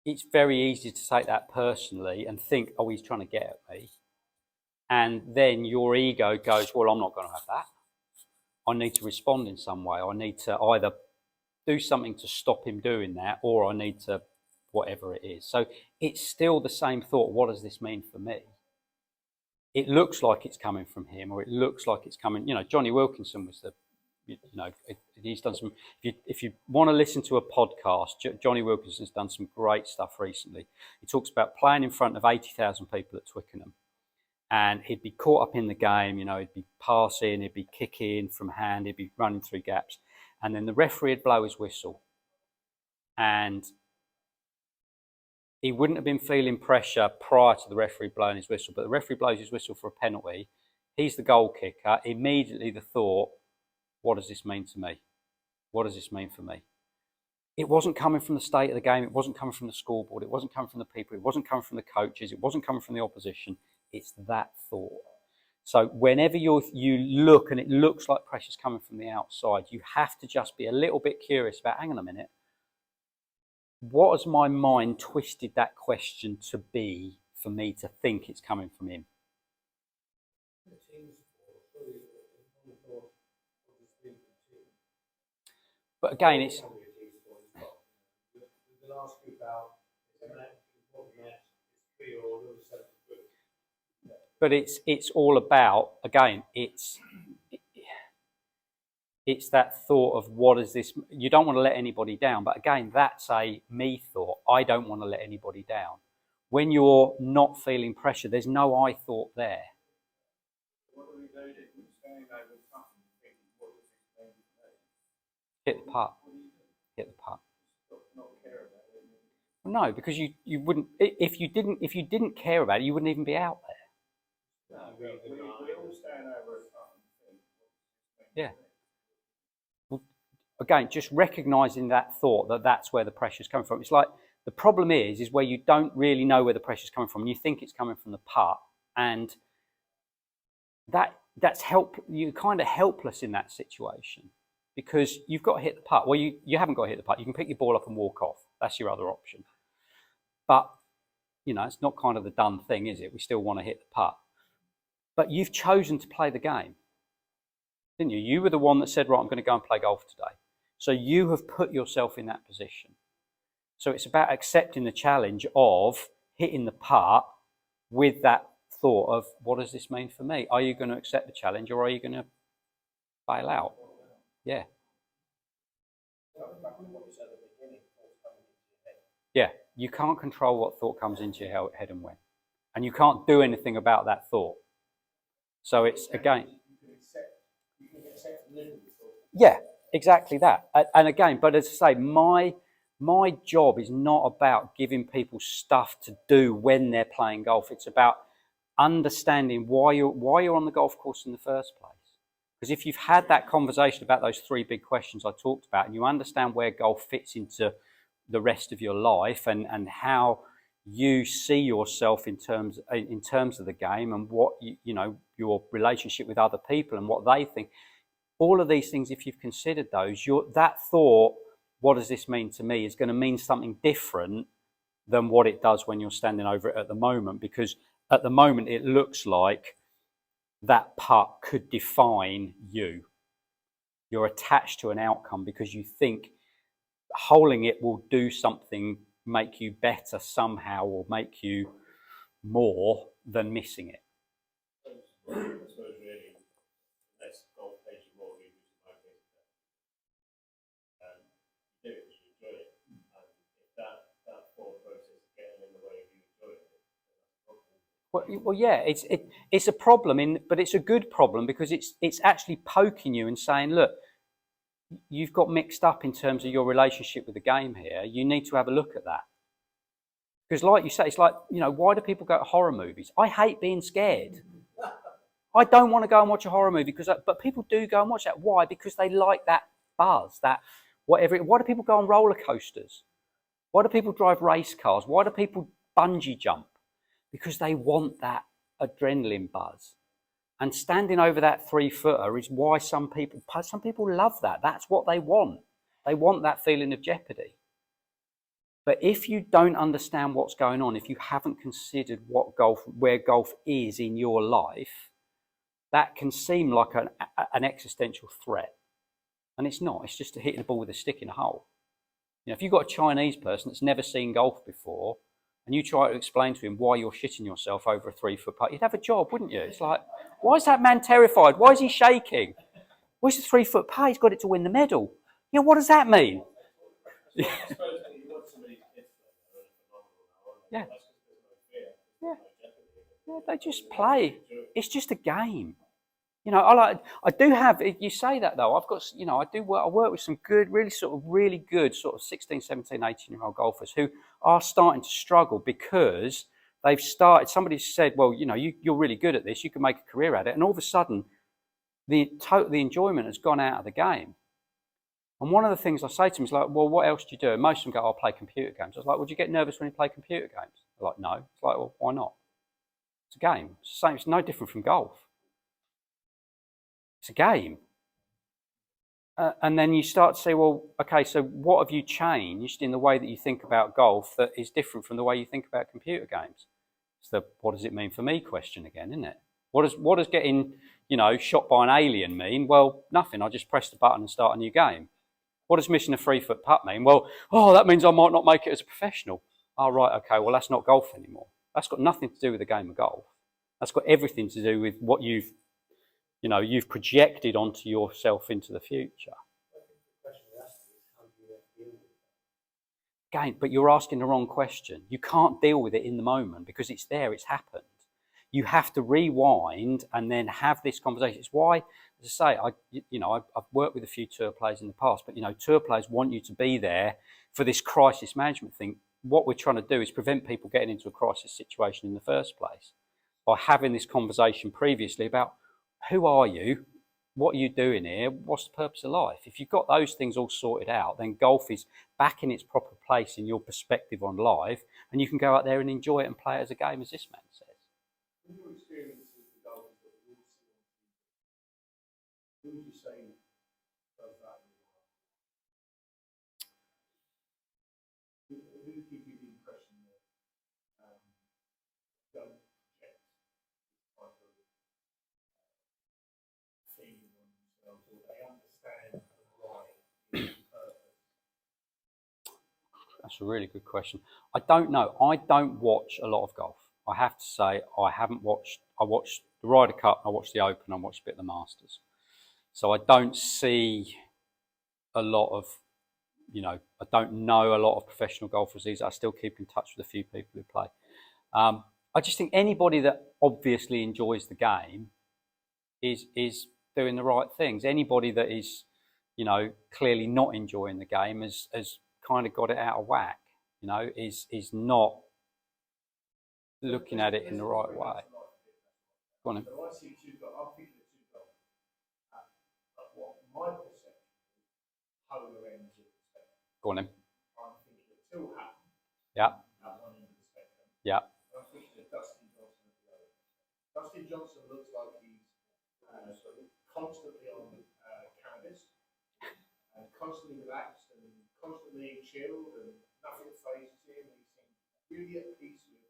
it's very easy to take that personally and think, oh, he's trying to get at me. And then your ego goes, well, I'm not going to have that. I need to respond in some way. I need to either do something to stop him doing that, or I need to whatever it is. So it's still the same thought. What does this mean for me? It looks like it's coming from him, or it looks like it's coming. Johnny Wilkinson was he's done some. If you want to listen to a podcast, Johnny Wilkinson's done some great stuff recently. He talks about playing in front of 80,000 people at Twickenham, and he'd be caught up in the game. He'd be passing, he'd be kicking from hand, he'd be running through gaps, and then the referee would blow his whistle, and he wouldn't have been feeling pressure prior to the referee blowing his whistle, but the referee blows his whistle for a penalty. He's the goal kicker. Immediately the thought, what does this mean to me? What does this mean for me? it wasn't coming from the state of the game. It wasn't coming from the scoreboard. It wasn't coming from the people. It wasn't coming from the coaches. It wasn't coming from the opposition. It's that thought. So whenever you look and it looks like pressure's coming from the outside, you have to just be a little bit curious about, hang on a minute, what has my mind twisted that question to be for me to think it's coming from him? But again, it's... But it's all about, again, it's that thought of what is this, you don't want to let anybody down, but again, that's a me thought. I don't want to let anybody down. When you're not feeling pressure, there's no I thought there. Hit the putt. Hit the putt. No, because you wouldn't, if you didn't care about it, you wouldn't even be out there. Yeah. Well, again, just recognizing that thought that that's where the pressure's coming from. It's like the problem is where you don't really know where the pressure's coming from. You think it's coming from the putt, and that's you're kind of helpless in that situation because you've got to hit the putt. Well, you haven't got to hit the putt. You can pick your ball up and walk off. That's your other option. But you know, it's not kind of the done thing, is it? We still want to hit the putt. But you've chosen to play the game, didn't you? You were the one that said, right, I'm going to go and play golf today. So you have put yourself in that position. So it's about accepting the challenge of hitting the putt with that thought of, what does this mean for me? Are you going to accept the challenge or are you going to bail out? Yeah. Yeah, you can't control what thought comes into your head and when. And you can't do anything about that thought. So it's, again... Yeah, exactly that. And again, but as I say, my job is not about giving people stuff to do when they're playing golf. It's about understanding why you're on the golf course in the first place. Because if you've had that conversation about those three big questions I talked about, and you understand where golf fits into the rest of your life and how you see yourself in terms of the game and what you know, your relationship with other people and what they think, all of these things, if you've considered those, that thought, what does this mean to me, is going to mean something different than what it does when you're standing over it at the moment. Because at the moment it looks like that putt could define you. You're attached to an outcome because you think holding it will do something, make you better somehow, or make you more than missing it. I suppose really, less golf pays you more than you do it because you enjoy it. And if that thought process is getting in the way of you enjoying it, that's a problem. Well, yeah, it's a problem, but it's a good problem because it's actually poking you and saying, look, you've got mixed up in terms of your relationship with the game here. You need to have a look at that. Because like you say, it's like, you know, why do people go to horror movies? I hate being scared. I don't want to go and watch a horror movie, but people do go and watch that. Why? Because they like that buzz, that whatever. Why do people go on roller coasters? Why do people drive race cars? Why do people bungee jump? Because they want that adrenaline buzz. And standing over that 3-footer is why some people love that. That's what they want. They want that feeling of jeopardy. But if you don't understand what's going on, if you haven't considered where golf is in your life, that can seem like an existential threat. And it's not. It's just hitting the ball with a stick in a hole. You know, if you've got a Chinese person that's never seen golf before, and you try to explain to him why you're shitting yourself over a 3-foot putt, you'd have a job, wouldn't you? It's like, why is that man terrified? Why is he shaking? Where's the 3-foot putt? He's got it to win the medal. Yeah, what does that mean? Yeah. Yeah. Yeah. Yeah, they just play. It's just a game. You know, I do have, you say that though, I've got, you know, I work with some good, really good sort of 16, 17, 18-year-old golfers who are starting to struggle because they've started, somebody said, well, you know, you're really good at this, you can make a career at it. And all of a sudden, the enjoyment has gone out of the game. And one of the things I say to them is like, well, what else do you do? And most of them go, I'll play computer games. I was like, well, do you get nervous when you play computer games? They're like, no. It's like, well, why not? It's a game. It's the same. It's no different from golf. It's a game. And then you start to say, well, okay, so what have you changed in the way that you think about golf that is different from the way you think about computer games? It's the what does it mean for me question again, isn't it? What does getting, shot by an alien mean? Well, nothing. I just press the button and start a new game. What does missing a 3-foot putt mean? Well, that means I might not make it as a professional. Oh, right, okay, well, that's not golf anymore. That's got nothing to do with the game of golf. That's got everything to do with what you've projected onto yourself into the future. Again, but you're asking the wrong question. You can't deal with it in the moment because it's there, it's happened. You have to rewind and then have this conversation. It's why, as I say, I've worked with a few tour players in the past, but tour players want you to be there for this crisis management thing. What we're trying to do is prevent people getting into a crisis situation in the first place by having this conversation previously about who are you, what are you doing here, what's the purpose of life. If you've got those things all sorted out, then golf is back in its proper place in your perspective on life, and you can go out there and enjoy it and play it as a game, as this man says. In your experience with the golfers that you all see on TV, who would you say does that really well? Who gives you the impression that don't project this type of feeling on themselves, or they understand why it's purpose? That's a really good question. I don't know. I don't watch a lot of golf. I have to say I watched the Ryder Cup, I watched the Open, I watched a bit of the Masters. So I don't see a lot of, I don't know a lot of professional golfers these. I still keep in touch with a few people who play. I just think anybody that obviously enjoys the game is doing the right things. Anybody that is, clearly not enjoying the game has kind of got it out of whack, is not looking at it in the right way. Go on then. So I see I'm thinking of two golfers. What my perception is, polar ends of the spectrum. Go on then. I'm thinking of Phil Hatton Yeah. at one end of the spectrum. Yeah. I'm thinking of Dustin Johnson at the other. Dustin Johnson looks like he's constantly on cannabis, and constantly relaxed and constantly chilled, and nothing phases him. He seems really at peace with the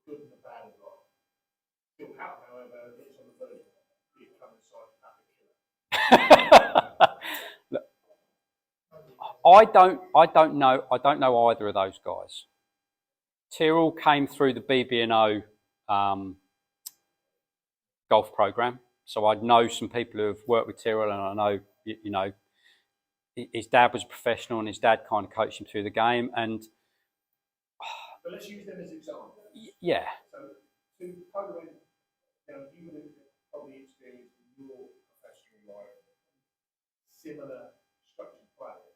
good and the bad of life. Phil Hatton, however, looks on the verge of becoming a psychopathic killer. Look, I don't know either of those guys. Tyrrell came through the BB&O golf program, so I know some people who have worked with Tyrrell, and I know, his dad was a professional, and his dad kind of coached him through the game. And but let's use them as examples. Yeah. So to polar end, you would have probably experienced in your professional life similar structured players.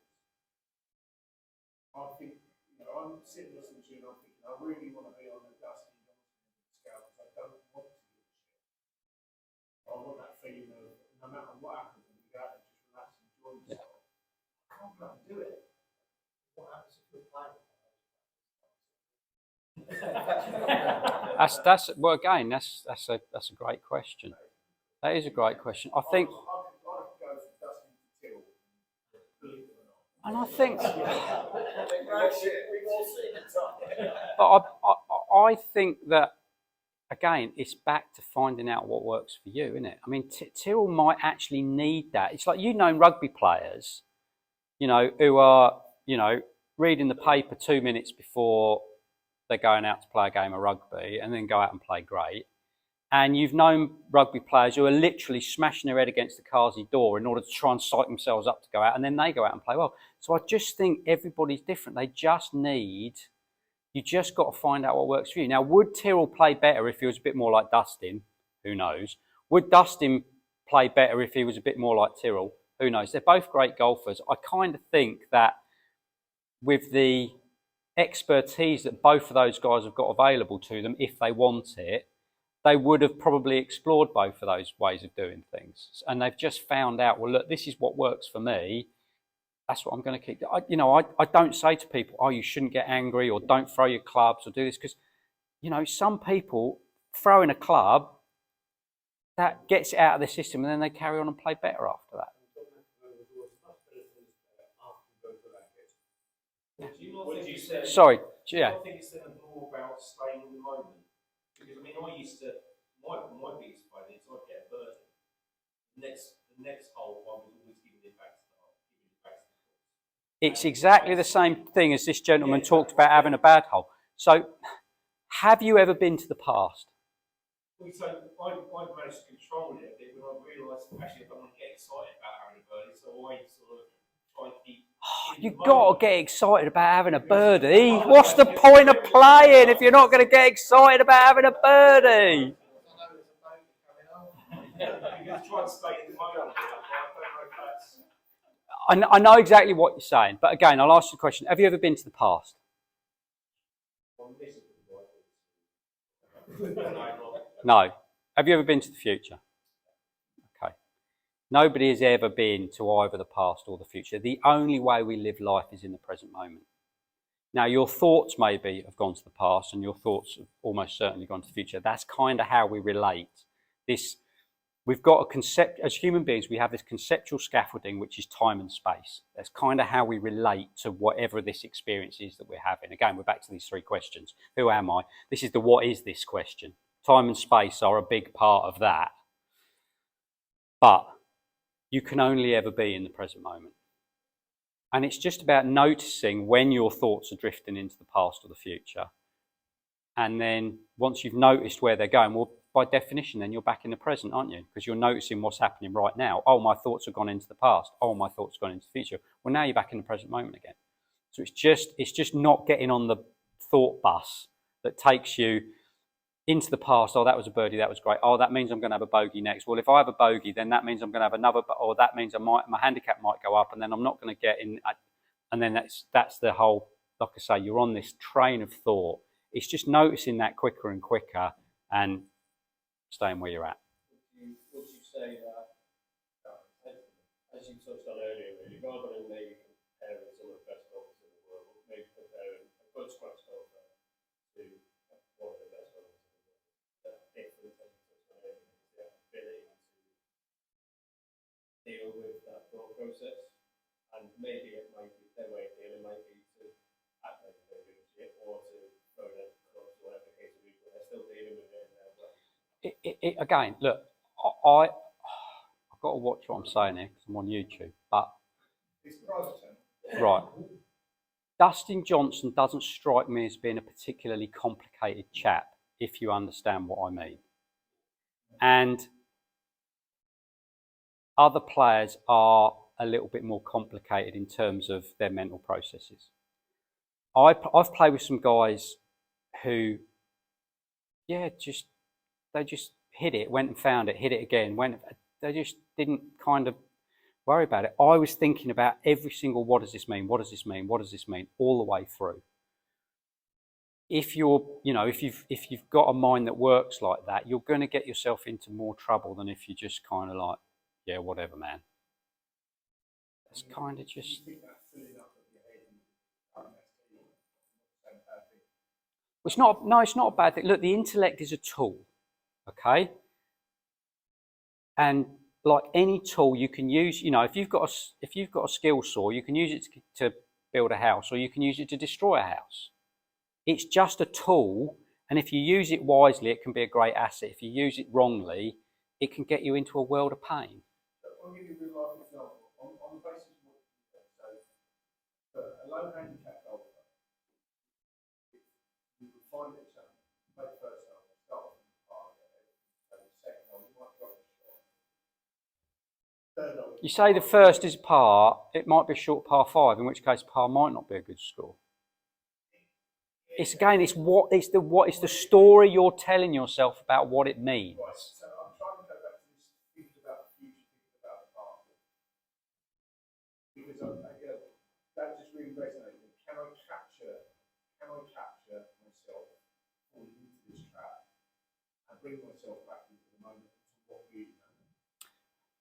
I think, I'm sitting listening to you and I'm thinking, I really want to be on the Dustin Johnson scale because I don't want to give a shit. I want that feeling of no matter what happens, I'm going to go out and just relax and enjoy myself. I can't bloody do it. What happens if you're playing? That's well, again, that's a great question. That is a great question. I think, and I think, but I think that again, it's back to finding out what works for you, isn't it? I mean, Tyrrell might actually need that. It's like rugby players, who are reading the paper 2 minutes before they're going out to play a game of rugby and then go out and play great. And you've known rugby players who are literally smashing their head against the Kazi door in order to try and psych themselves up to go out, and then they go out and play well. So I just think everybody's different. You just got to find out what works for you. Now, would Tyrrell play better if he was a bit more like Dustin? Who knows? Would Dustin play better if he was a bit more like Tyrrell? Who knows? They're both great golfers. I kind of think that with the expertise that both of those guys have got available to them, if they want it, they would have probably explored both of those ways of doing things. And they've just found out, well, look, this is what works for me. that's what I'm going to keep. I don't say to people, oh, you shouldn't get angry or don't throw your clubs or do this, because, some people throw in a club that gets it out of their system and then they carry on and play better after that. Would you say? Sorry, Do yeah. I think it's then more about staying in the moment? Because I mean, I used to, my biggest fight is I'd get a birdie. The next hole, I was always giving it back to the hole, It's exactly the same thing as this gentleman talked about having a bad hole. So, have you ever been to the past? Well, so I managed to control it a bit when I realised actually I don't want to get excited about having a birdie, so I sort of try and keep. You've got to get excited about having a birdie. What's the point of playing if you're not going to get excited about having a birdie? I know exactly what you're saying, but again, I'll ask you a question. Have you ever been to the past? No. Have you ever been to the future? Okay. Nobody has ever been to either the past or the future. The only way we live life is in the present moment. Now, your thoughts maybe have gone to the past and your thoughts have almost certainly gone to the future. That's kind of how we relate. We've got a concept, as human beings, we have this conceptual scaffolding, which is time and space. That's kind of how we relate to whatever this experience is that we're having. Again, we're back to these three questions. Who am I? This is the what is this question. Time and space are a big part of that. But you can only ever be in the present moment. And it's just about noticing when your thoughts are drifting into the past or the future. And then once you've noticed where they're going, well, by definition, then you're back in the present, aren't you? Because you're noticing what's happening right now. Oh, my thoughts have gone into the past. Oh, my thoughts have gone into the future. Well, now you're back in the present moment again. So it's just not getting on the thought bus that takes you into the past. Oh, that was a birdie. That was great. Oh, that means I'm going to have a bogey next. Well, if I have a bogey, then that means I'm going to have another, or that means my handicap might go up, and then I'm not going to get in. And then that's the whole, like I say, you're on this train of thought. It's just noticing that quicker and quicker and staying where you're at. Would you say that, as you touched on earlier, really, rather than maybe comparing some of the best golfers in the world, maybe comparing a good scratch golfer to one of the best golfers in the world, that difference, as you touched on earlier, is the ability to deal with that thought process, and maybe it might be their way of dealing might be to act like they're doing shit or to throw their clubs, whatever the case may be, but they're still dealing with it in their way. Again, look, I've got to watch what I'm saying here because I'm on YouTube. But right, Dustin Johnson doesn't strike me as being a particularly complicated chap, if you understand what I mean. And other players are a little bit more complicated in terms of their mental processes. I've played with some guys who, they just hit it, went and found it, hit it again, they just didn't kind of worry about it. I was thinking about every single, what does this mean? What does this mean? What does this mean? All the way through. If you've got a mind that works like that, you're going to get yourself into more trouble than if you just kind of like, yeah, whatever, man. It's kind of just. It's not a bad thing. Look, the intellect is a tool, okay? And like any tool, you can use. If you've got a skill saw, you can use it to build a house, or you can use it to destroy a house. It's just a tool, and if you use it wisely, it can be a great asset. If you use it wrongly, it can get you into a world of pain. I'll give you a real life example. On the basis of what you said, so for a low handicap golfer, you would find it something. Play first hole, start from the par, and the second hole, you might drop a shot. Third hole. You say the first is par, it might be a short par 5, in which case par might not be a good score. It's the story you're telling yourself about what it means. Right, so I'm trying to go back to this thinking about the future, thinking about the past. Because that just really resonated. Can I capture myself falling into this trap and bring myself back into the moment to what really matters?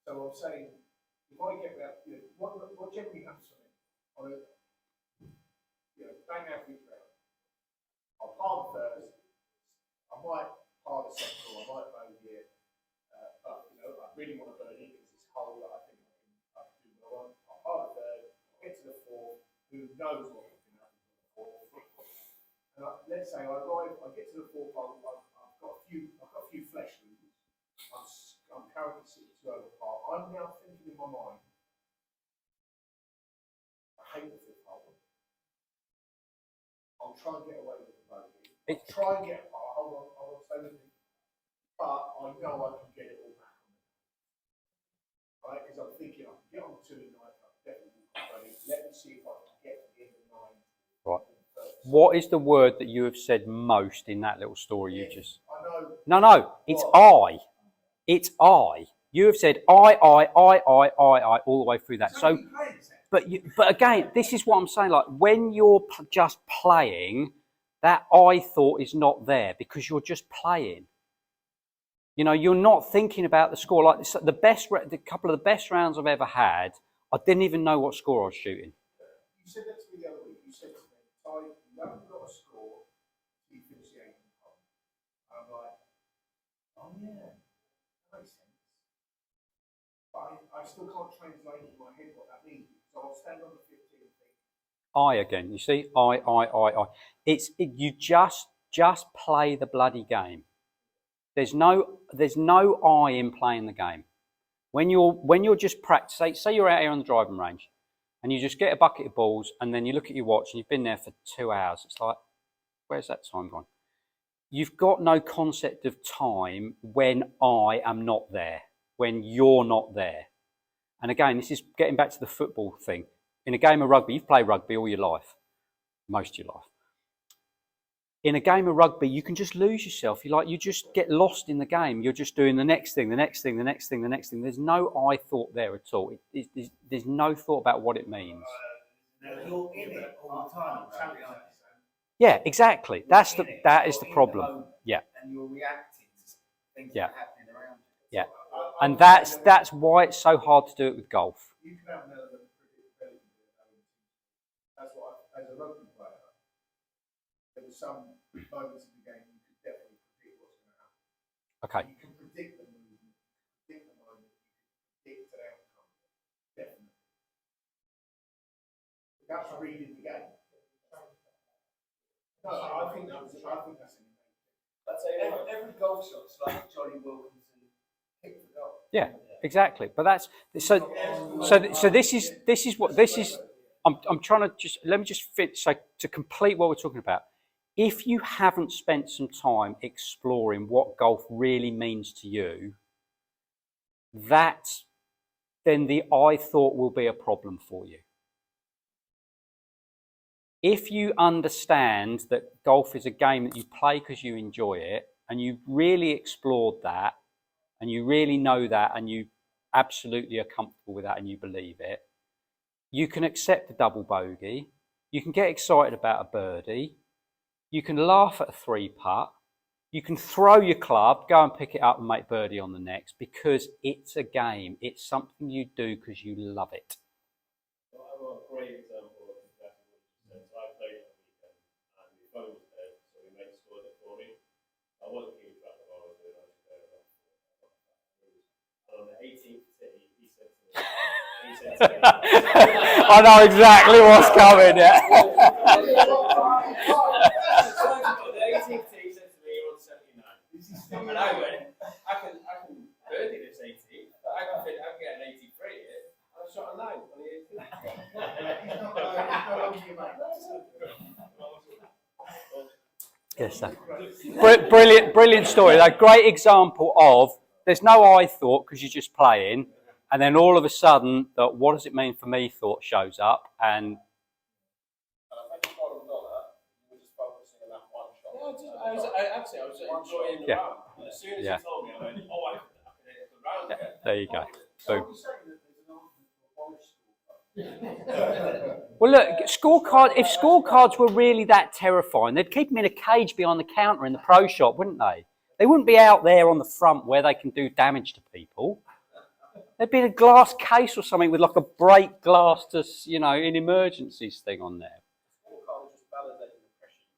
So I'm saying, if I get that, what generally happens for me, on a, bang average round. I'll par the first. I might par the second, or I might bogey it. But I really want to birdie because it's a hole that I think I can do well on. I'll par the third. I'll get to the fourth. Who knows what can happen to the fourth? And let's say I get to the fourth hole. I've got a few flesh losers. I'm currently sitting 2 over par. I'm now thinking in my mind, I hate the fifth hole. I'll try and get away with the bogey. I'll try and get a par. Hold on, stay with me. But I know I can get it all back on the right? Because I'm thinking I can get on 2 at night. I definitely will. Let me see if I can get to the end of 9. Right. What is the word that you have said most in that little story you just? I know. No, it's I. It's I. You have said I, all the way through that. So, but again, this is what I'm saying. Like when you're just playing, that I thought is not there because you're just playing. You're not thinking about the score. Like the couple of the best rounds I've ever had, I didn't even know what score I was shooting. You said that to me the other week. You said to me, Ty, you haven't got a score till you finish the 18th hole. I'm like, oh yeah, that makes sense. But I still can't translate in my head what that means. So I'll stand on the 15th and think. I again. You see, I. You just play the bloody game. There's no I in playing the game. When you're just practicing, say you're out here on the driving range, and you just get a bucket of balls, and then you look at your watch, and you've been there for 2 hours. It's like, where's that time gone? You've got no concept of time when I am not there, when you're not there. And again, this is getting back to the football thing. In a game of rugby, you've played rugby all your life, most of your life. In a game of rugby, you can just lose yourself. You just get lost in the game. You're just doing the next thing, the next thing, the next thing, the next thing. There's no I thought there at all. There's no thought about what it means. You're in it all the time. Yeah, exactly. That is the problem. Yeah. And you're reacting to things Yeah. that are happening around you. Yeah. And that's why it's so hard to do it with golf. You can have an element of predictability. That's what, as a rugby player, there were some moments in the game you could definitely predict what's going to happen. Okay. You can predict the movement, predict the moment, you can predict an outcome. Definitely. That's reading the game. No, I think that's an amazing. I'd say every golf shot's like Johnny Wilkinson kick the goal. Yeah, exactly. But that's so. This is what this is. I'm trying to let me just fit. So to complete what we're talking about, if you haven't spent some time exploring what golf really means to you, then the I thought will be a problem for you. If you understand that golf is a game that you play because you enjoy it, and you really explored that, and you really know that, and you absolutely are comfortable with that, and you believe it, you can accept a double bogey, you can get excited about a birdie, you can laugh at a 3-putt, you can throw your club, go and pick it up and make birdie on the next, because it's a game. It's something you do because you love it. Well, I've got a great example of exactly what you said. So I played on the weekend, and the phone was dead, so my mate scored it for me. I wasn't keeping track of what I was doing. I was just going around. And on the 18th tee, he said to me, I know exactly what's coming. Yeah. The 18th tee said to me, you're on 79. And I went, I can birdie this 18, but I can get an 83 here. I shot a 9 on the 18th. Yes, sir. Brilliant story. A great example of there's no I thought because you're just playing, and then all of a sudden, what does it mean for me thought shows up, and I was enjoying the Yeah. round. And as soon as Yeah. he told me, I went, oh, I can hit the round again. there you go. So Boom. you're saying that there's an answer to a Well, look, if scorecards were really that terrifying, they'd keep them in a cage behind the counter in the pro shop, wouldn't they? They wouldn't be out there on the front where they can do damage to people. There'd be a glass case or something with like a break glass to, you know, in emergencies thing on there. Scorecard is just validating the pressure you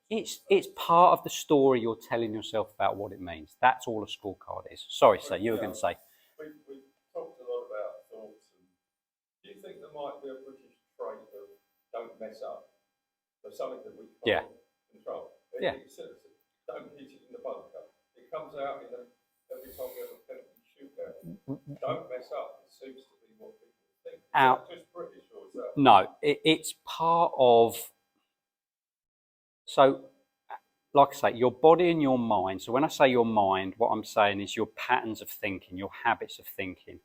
put yourself. It's part of the story you're telling yourself about what it means. That's all a scorecard is. Sorry, sir, you were going to say. We talked a lot about thoughts, and do you think there might be a British trait of don't mess up? There's something that we can't control. Yeah. Don't hit it in the bunker. It comes out in every time we have a penalty shootout. Don't mess up. It seems to be what people think. Is that just British, or is that? No, it's part of. So, like I say, your body and your mind. So when I say your mind, what I'm saying is your patterns of thinking, your habits of thinking,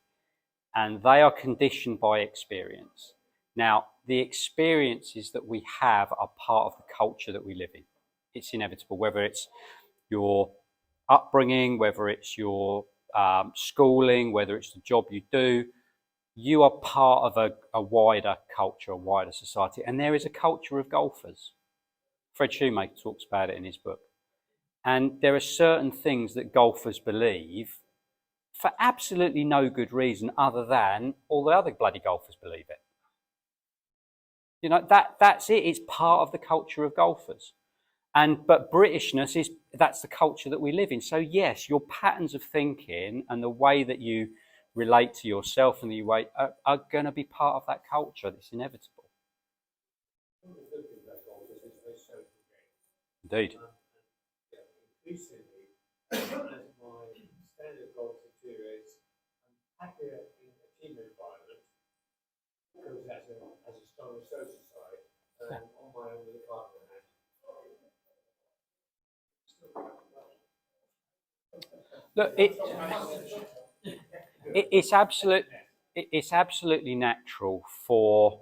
and they are conditioned by experience. Now, the experiences that we have are part of the culture that we live in. It's inevitable, whether it's your upbringing, whether it's your schooling, whether it's the job you do. You are part of a wider culture, a wider society, and there is a culture of golfers. Fred Shoemaker talks about it in his book. And there are certain things that golfers believe for absolutely no good reason other than all the other bloody golfers believe it. You know, that's it. It's part of the culture of golfers. But Britishness that's the culture that we live in. So yes, your patterns of thinking and the way that you relate to yourself and the way are going to be part of that culture. It's inevitable. Indeed. Increasingly, as my standard golf deteriorates, I'm happier in a team environment because as a stronger social side than on my own with a partner. Look, it's absolutely natural for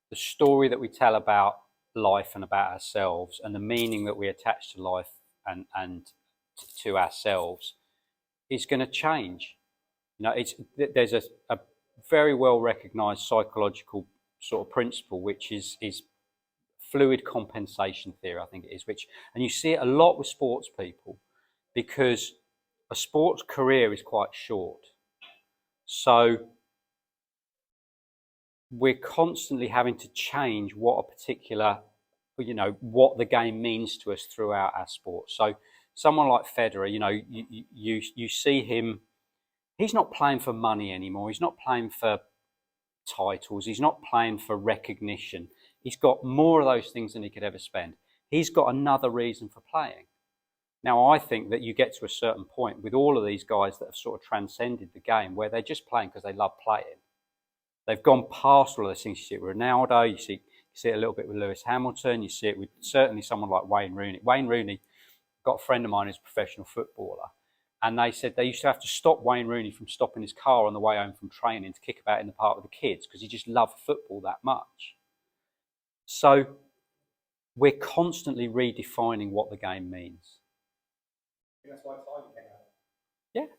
the story that we tell about life and about ourselves and the meaning that we attach to life and to ourselves is going to change. You know, there's a very well recognized psychological sort of principle, which is fluid compensation theory, I think it is, and you see it a lot with sports people because a sports career is quite short. So we're constantly having to change what a particular, you know, what the game means to us throughout our sport. So someone like Federer, you know, you see him, he's not playing for money anymore. He's not playing for titles. He's not playing for recognition. He's got more of those things than he could ever spend. He's got another reason for playing. Now, I think that you get to a certain point with all of these guys that have sort of transcended the game where they're just playing because they love playing. They've gone past all of those things. You see it with Ronaldo, you see it a little bit with Lewis Hamilton, you see it with certainly someone like Wayne Rooney. Wayne Rooney, got a friend of mine who's a professional footballer, and they said they used to have to stop Wayne Rooney from stopping his car on the way home from training to kick about in the park with the kids because he just loved football that much. So we're constantly redefining what the game means. I think that's why Simon came out. Yeah.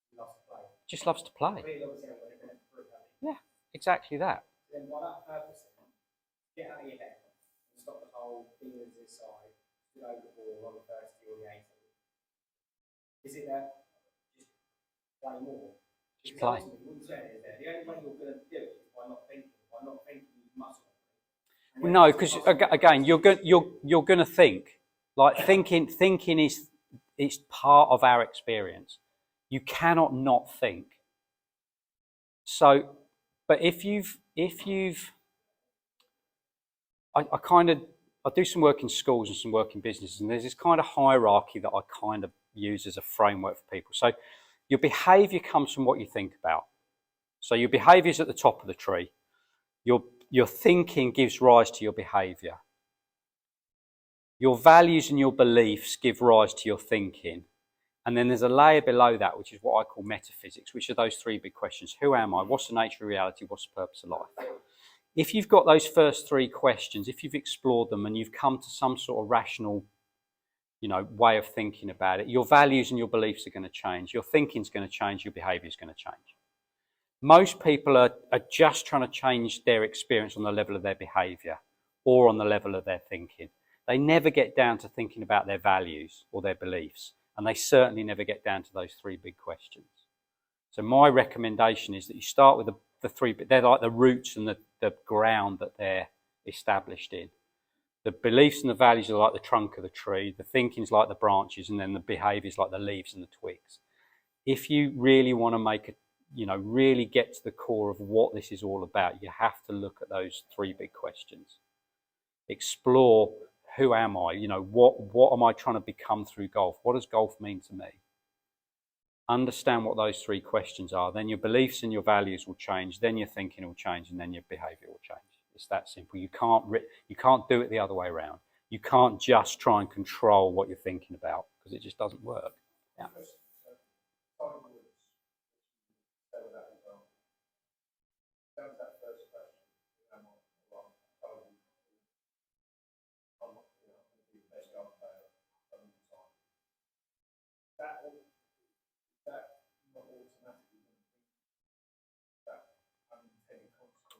He loves to play. Just loves to play. Really loves to play. Yeah, exactly that. Then by that purpose, get out of your head and stop the whole feelings inside, do over the ball on the first tee or the 18th. Is it that just play more? Just play. The only way you're going to do it is by not thinking. By not thinking, you must. No, because again, you're going to think. Like thinking is it's part of our experience. You cannot not think. So, but if you've I do some work in schools and some work in businesses, and there's this kind of hierarchy that I kind of use as a framework for people. So your behaviour comes from what you think about. So your behaviour is at the top of the tree. Your thinking gives rise to your behaviour. Your values and your beliefs give rise to your thinking. And then there's a layer below that, which is what I call metaphysics, which are those three big questions. Who am I? What's the nature of reality? What's the purpose of life? If you've got those first three questions, if you've explored them and you've come to some sort of rational, way of thinking about it, your values and your beliefs are going to change. Your thinking's going to change. Your behaviour is going to change. Most people are just trying to change their experience on the level of their behaviour or on the level of their thinking. They never get down to thinking about their values or their beliefs. And they certainly never get down to those three big questions. So my recommendation is that you start with the three, but they're like the roots and the ground that they're established in. The beliefs and the values are like the trunk of the tree, the thinking's like the branches, and then the behaviours like the leaves and the twigs. If you really want to make really get to the core of what this is all about, you have to look at those three big questions. Explore, who am I? What am I trying to become through golf? What does golf mean to me? Understand what those three questions are. Then your beliefs and your values will change. Then your thinking will change, and then your behaviour will change. It's that simple. You can't do it the other way around. You can't just try and control what you're thinking about, because it just doesn't work. Yeah.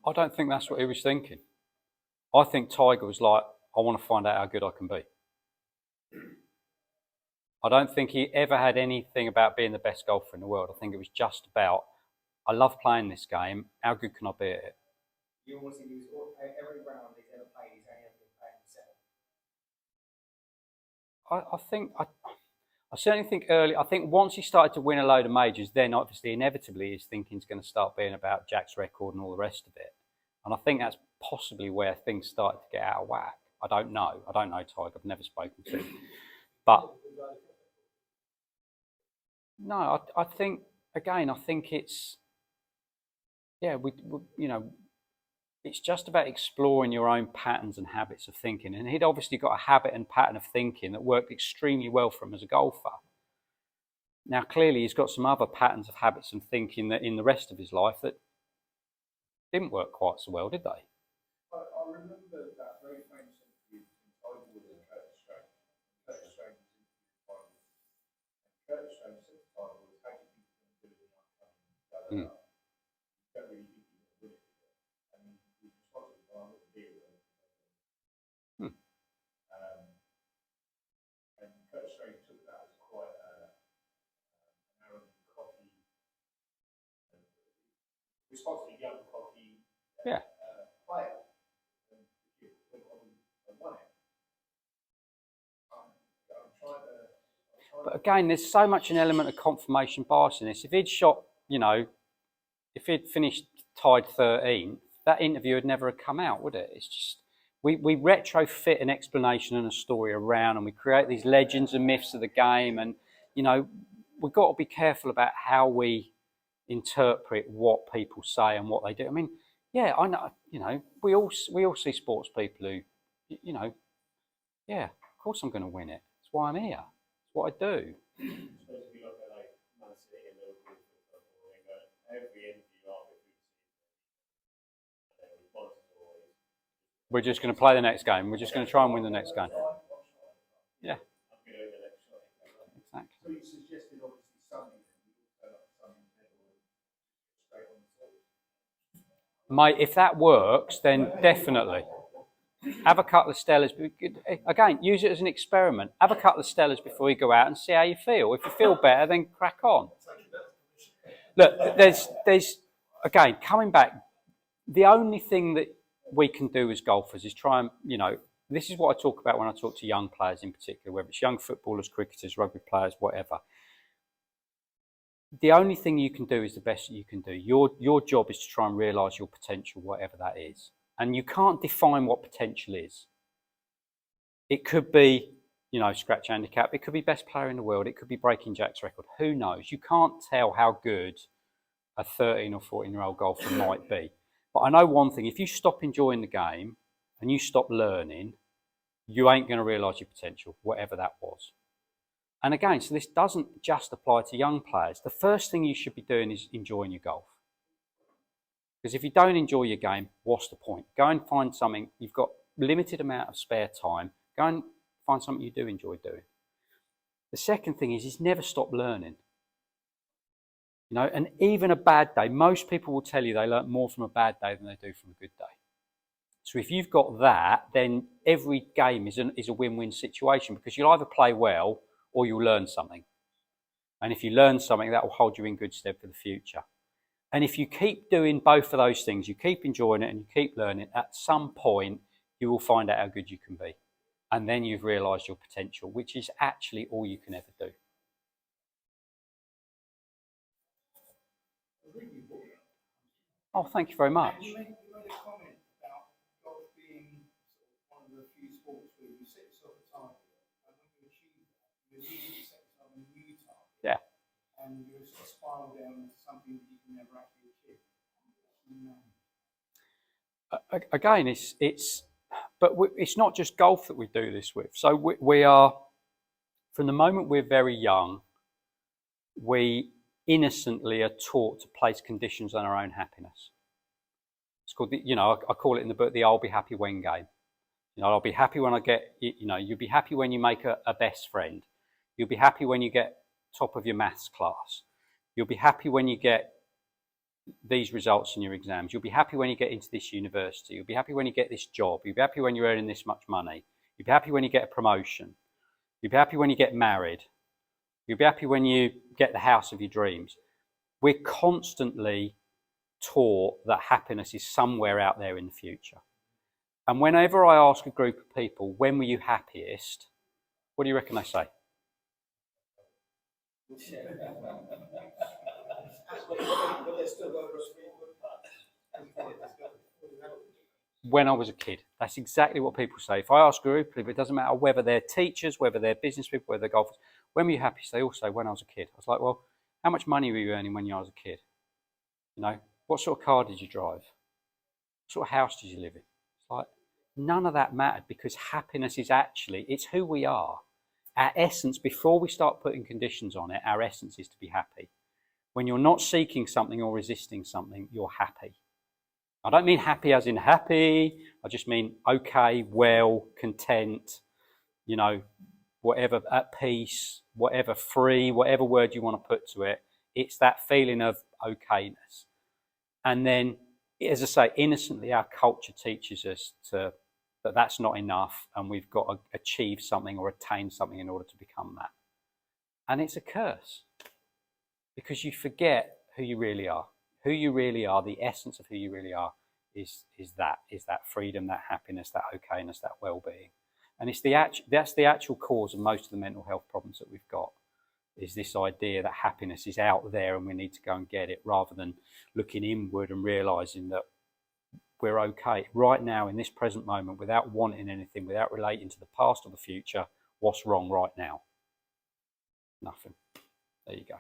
I don't think that's what he was thinking. I think Tiger was like, I want to find out how good I can be. I don't think he ever had anything about being the best golfer in the world. I think it was just about, I love playing this game, how good can I be at it? You almost think he was, every round he's ever played, he's only ever been playing himself. I certainly think early, I think once he started to win a load of majors, then obviously inevitably his thinking's going to start being about Jack's record and all the rest of it. And I think that's possibly where things started to get out of whack. I don't know Tiger, I've never spoken to him. But no, I think, again, I think it's, yeah, it's just about exploring your own patterns and habits of thinking. And he'd obviously got a habit and pattern of thinking that worked extremely well for him as a golfer. Now, clearly, he's got some other patterns of habits and thinking that in the rest of his life that didn't work quite so well, did they? I remember that very famous interview between Tiger Woods and Curtis Strange. Curtis Strange was in the final. And Curtis Strange said to Tiger Woods, how do you think you're going to do it in the upcoming? You don't really think you're going to win it. And he responded, well, I'm not going to deal with it. And Curtis Strange took that as quite an arrogant, cocky response to a young, cocky player. And he went on and won it. But again, there's so much an element of confirmation bias in this. If he'd shot, if he'd finished tied 13th, that interview would never have come out, would it? It's just, we retrofit an explanation and a story around, and we create these legends and myths of the game. And, we've got to be careful about how we interpret what people say and what they do. I mean, yeah, I know, we all see sports people who, yeah, of course I'm going to win it. That's why I'm here. That's what I do. We're just going to play the next game. We're just going to try and win the next game. Yeah. Exactly. So you suggested obviously something. Mate, if that works, then definitely. Have a couple of Stellas. Again, use it as an experiment. Have a couple of Stellas before you go out and see how you feel. If you feel better, then crack on. Look, there's again, coming back, the only thing that we can do as golfers is try and, this is what I talk about when I talk to young players in particular, whether it's young footballers, cricketers, rugby players, whatever. The only thing you can do is the best that you can do. Your job is to try and realise your potential, whatever that is. And you can't define what potential is. It could be, scratch handicap. It could be best player in the world. It could be breaking Jack's record. Who knows? You can't tell how good a 13 or 14-year-old golfer might be. But I know one thing. If you stop enjoying the game and you stop learning, you ain't going to realise your potential, whatever that was. And again, so this doesn't just apply to young players. The first thing you should be doing is enjoying your golf. Because if you don't enjoy your game, what's the point? Go and find something. You've got limited amount of spare time. Go and find something you do enjoy doing. The second thing is never stop learning. And even a bad day, most people will tell you they learn more from a bad day than they do from a good day. So if you've got that, then every game is a win-win situation, because you'll either play well or you'll learn something. And if you learn something, that will hold you in good stead for the future. And if you keep doing both of those things, you keep enjoying it and you keep learning, at some point you will find out how good you can be. And then you've realised your potential, which is actually all you can ever do. Oh, thank you very much. You made a comment about golf being sort of one of the few sports where you set yourself a target, and when you achieve that, you immediately set yourself a new target. Yeah. And you sort of spiral down into something that you can never actually achieve. Again, it's not just golf that we do this with. So we are, from the moment we're very young, we innocently are taught to place conditions on our own happiness. It's called, I call it in the book the "I'll be happy when" game. I'll be happy when I get, you'll be happy when you make a best friend. You'll be happy when you get top of your maths class. You'll be happy when you get these results in your exams. You'll be happy when you get into this university. You'll be happy when you get this job. You'll be happy when you're earning this much money. You'll be happy when you get a promotion. You'll be happy when you get married. You'll be happy when you get the house of your dreams. We're constantly taught that happiness is somewhere out there in the future. And whenever I ask a group of people, when were you happiest? What do you reckon they say? When I was a kid. That's exactly what people say. If I ask a group of people, it doesn't matter whether they're teachers, whether they're business people, whether they're golfers, when were you happiest? They all say, when I was a kid. I was like, well, how much money were you earning when you was a kid? What sort of car did you drive? What sort of house did you live in? It's like, none of that mattered, because happiness is actually, it's who we are. Our essence, before we start putting conditions on it, our essence is to be happy. When you're not seeking something or resisting something, you're happy. I don't mean happy as in happy. I just mean okay, well, content, whatever, at peace, whatever, free, whatever word you want to put to it. It's that feeling of okayness. And then, as I say, innocently, our culture teaches us that that's not enough, and we've got to achieve something or attain something in order to become that. And it's a curse, because you forget who you really are. Who you really are, the essence of who you really are, is that freedom, that happiness, that okayness, that well-being. And that's the actual cause of most of the mental health problems that we've got, is this idea that happiness is out there and we need to go and get it, rather than looking inward and realising that we're okay right now in this present moment, without wanting anything, without relating to the past or the future. What's wrong right now? Nothing. There you go.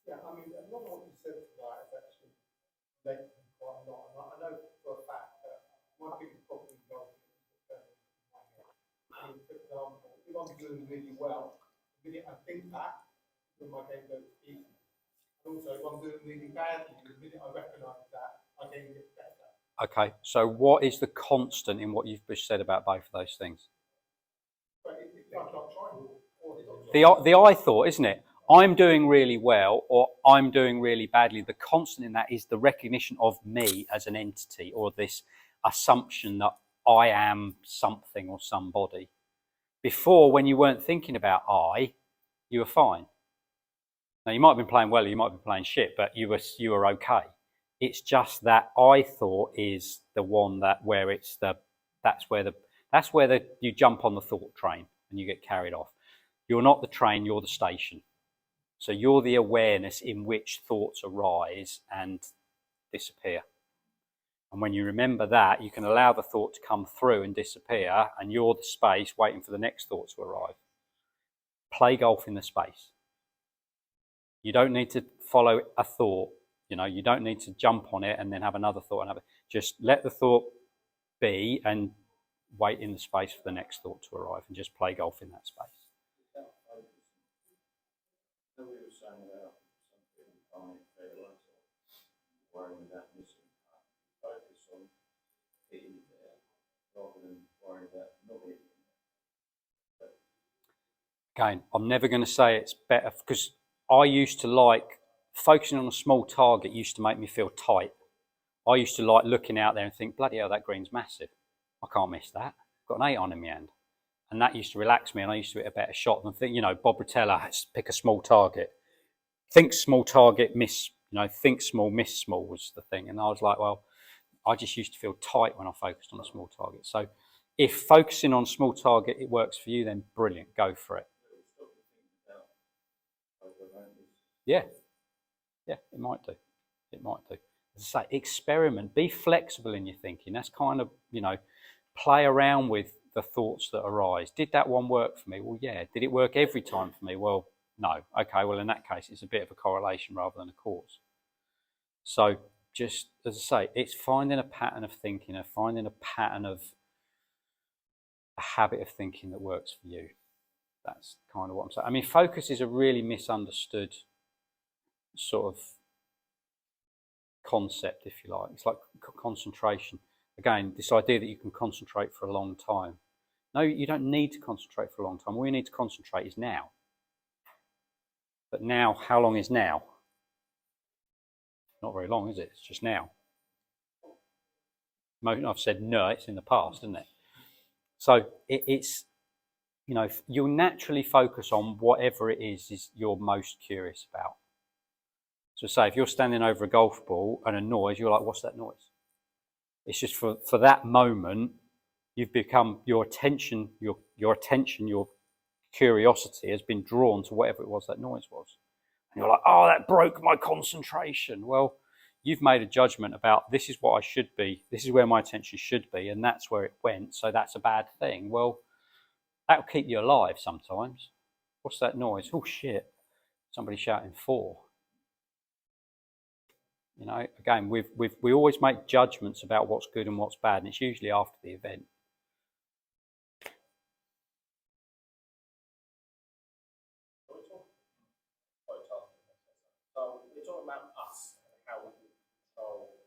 Yeah, I mean, a lot of what you said tonight is actually related to quite a lot. And I know for a fact that my biggest problem is not my head. I mean, for example, if I'm doing really well, the minute I think that, then my game goes easy. And also, if I'm doing really badly, the minute I recognise that, my game gets better. Okay, so what is the constant in what you've just said about both of those things? But it's like I'm trying The I thought, isn't it? I'm doing really well or I'm doing really badly. The constant in that is the recognition of me as an entity, or this assumption that I am something or somebody. Before, when you weren't thinking about I, you were fine. Now, you might have been playing well or you might have been playing shit, but you were okay. It's just that I thought is the one that's where you jump on the thought train and you get carried off. You're not the train, you're the station. So you're the awareness in which thoughts arise and disappear. And when you remember that, you can allow the thought to come through and disappear, and you're the space waiting for the next thought to arrive. Play golf in the space. You don't need to follow a thought. You don't need to jump on it and then have another thought. Just let the thought be and wait in the space for the next thought to arrive, and just play golf in that space. We were saying about something finding failure, worrying about missing focus on being there rather than worrying about not being there. Again, I'm never going to say it's better, because I used to like focusing on a small target. Used to make me feel tight. I used to like looking out there and think, bloody hell, that green's massive. I can't miss that. I've got an 8 on in my hand. And that used to relax me, and I used to hit a better shot than think, Bob Rotella, pick a small target. Think small target, miss, think small, miss small was the thing. And I was like, well, I just used to feel tight when I focused on a small target. So if focusing on small target, it works for you, then brilliant, go for it. Yeah, it might do. It might do. As I say, experiment, be flexible in your thinking. That's kind of, play around with the thoughts that arise. Did that one work for me? Well, yeah. Did it work every time for me? Well, no. Okay, well, in that case, it's a bit of a correlation rather than a cause. So just, as I say, it's finding a pattern of thinking, or finding a pattern of a habit of thinking that works for you. That's kind of what I'm saying. I mean, focus is a really misunderstood sort of concept, if you like. It's like concentration. Again, this idea that you can concentrate for a long time. No, you don't need to concentrate for a long time. All you need to concentrate is now. But now, how long is now? Not very long, is it? It's just now. I've said no, it's in the past, isn't it? So it's, you'll naturally focus on whatever it is you're most curious about. So say if you're standing over a golf ball and a noise, you're like, what's that noise? It's just for that moment, you've become, your attention, your curiosity has been drawn to whatever it was that noise was. And you're like, oh, that broke my concentration. Well, you've made a judgment about this is what I should be, this is where my attention should be, and that's where it went, so that's a bad thing. Well, that'll keep you alive sometimes. What's that noise? Oh, shit, somebody shouting 4. Again, we always make judgments about what's good and what's bad, and it's usually after the event. So we're talking about us and how we can control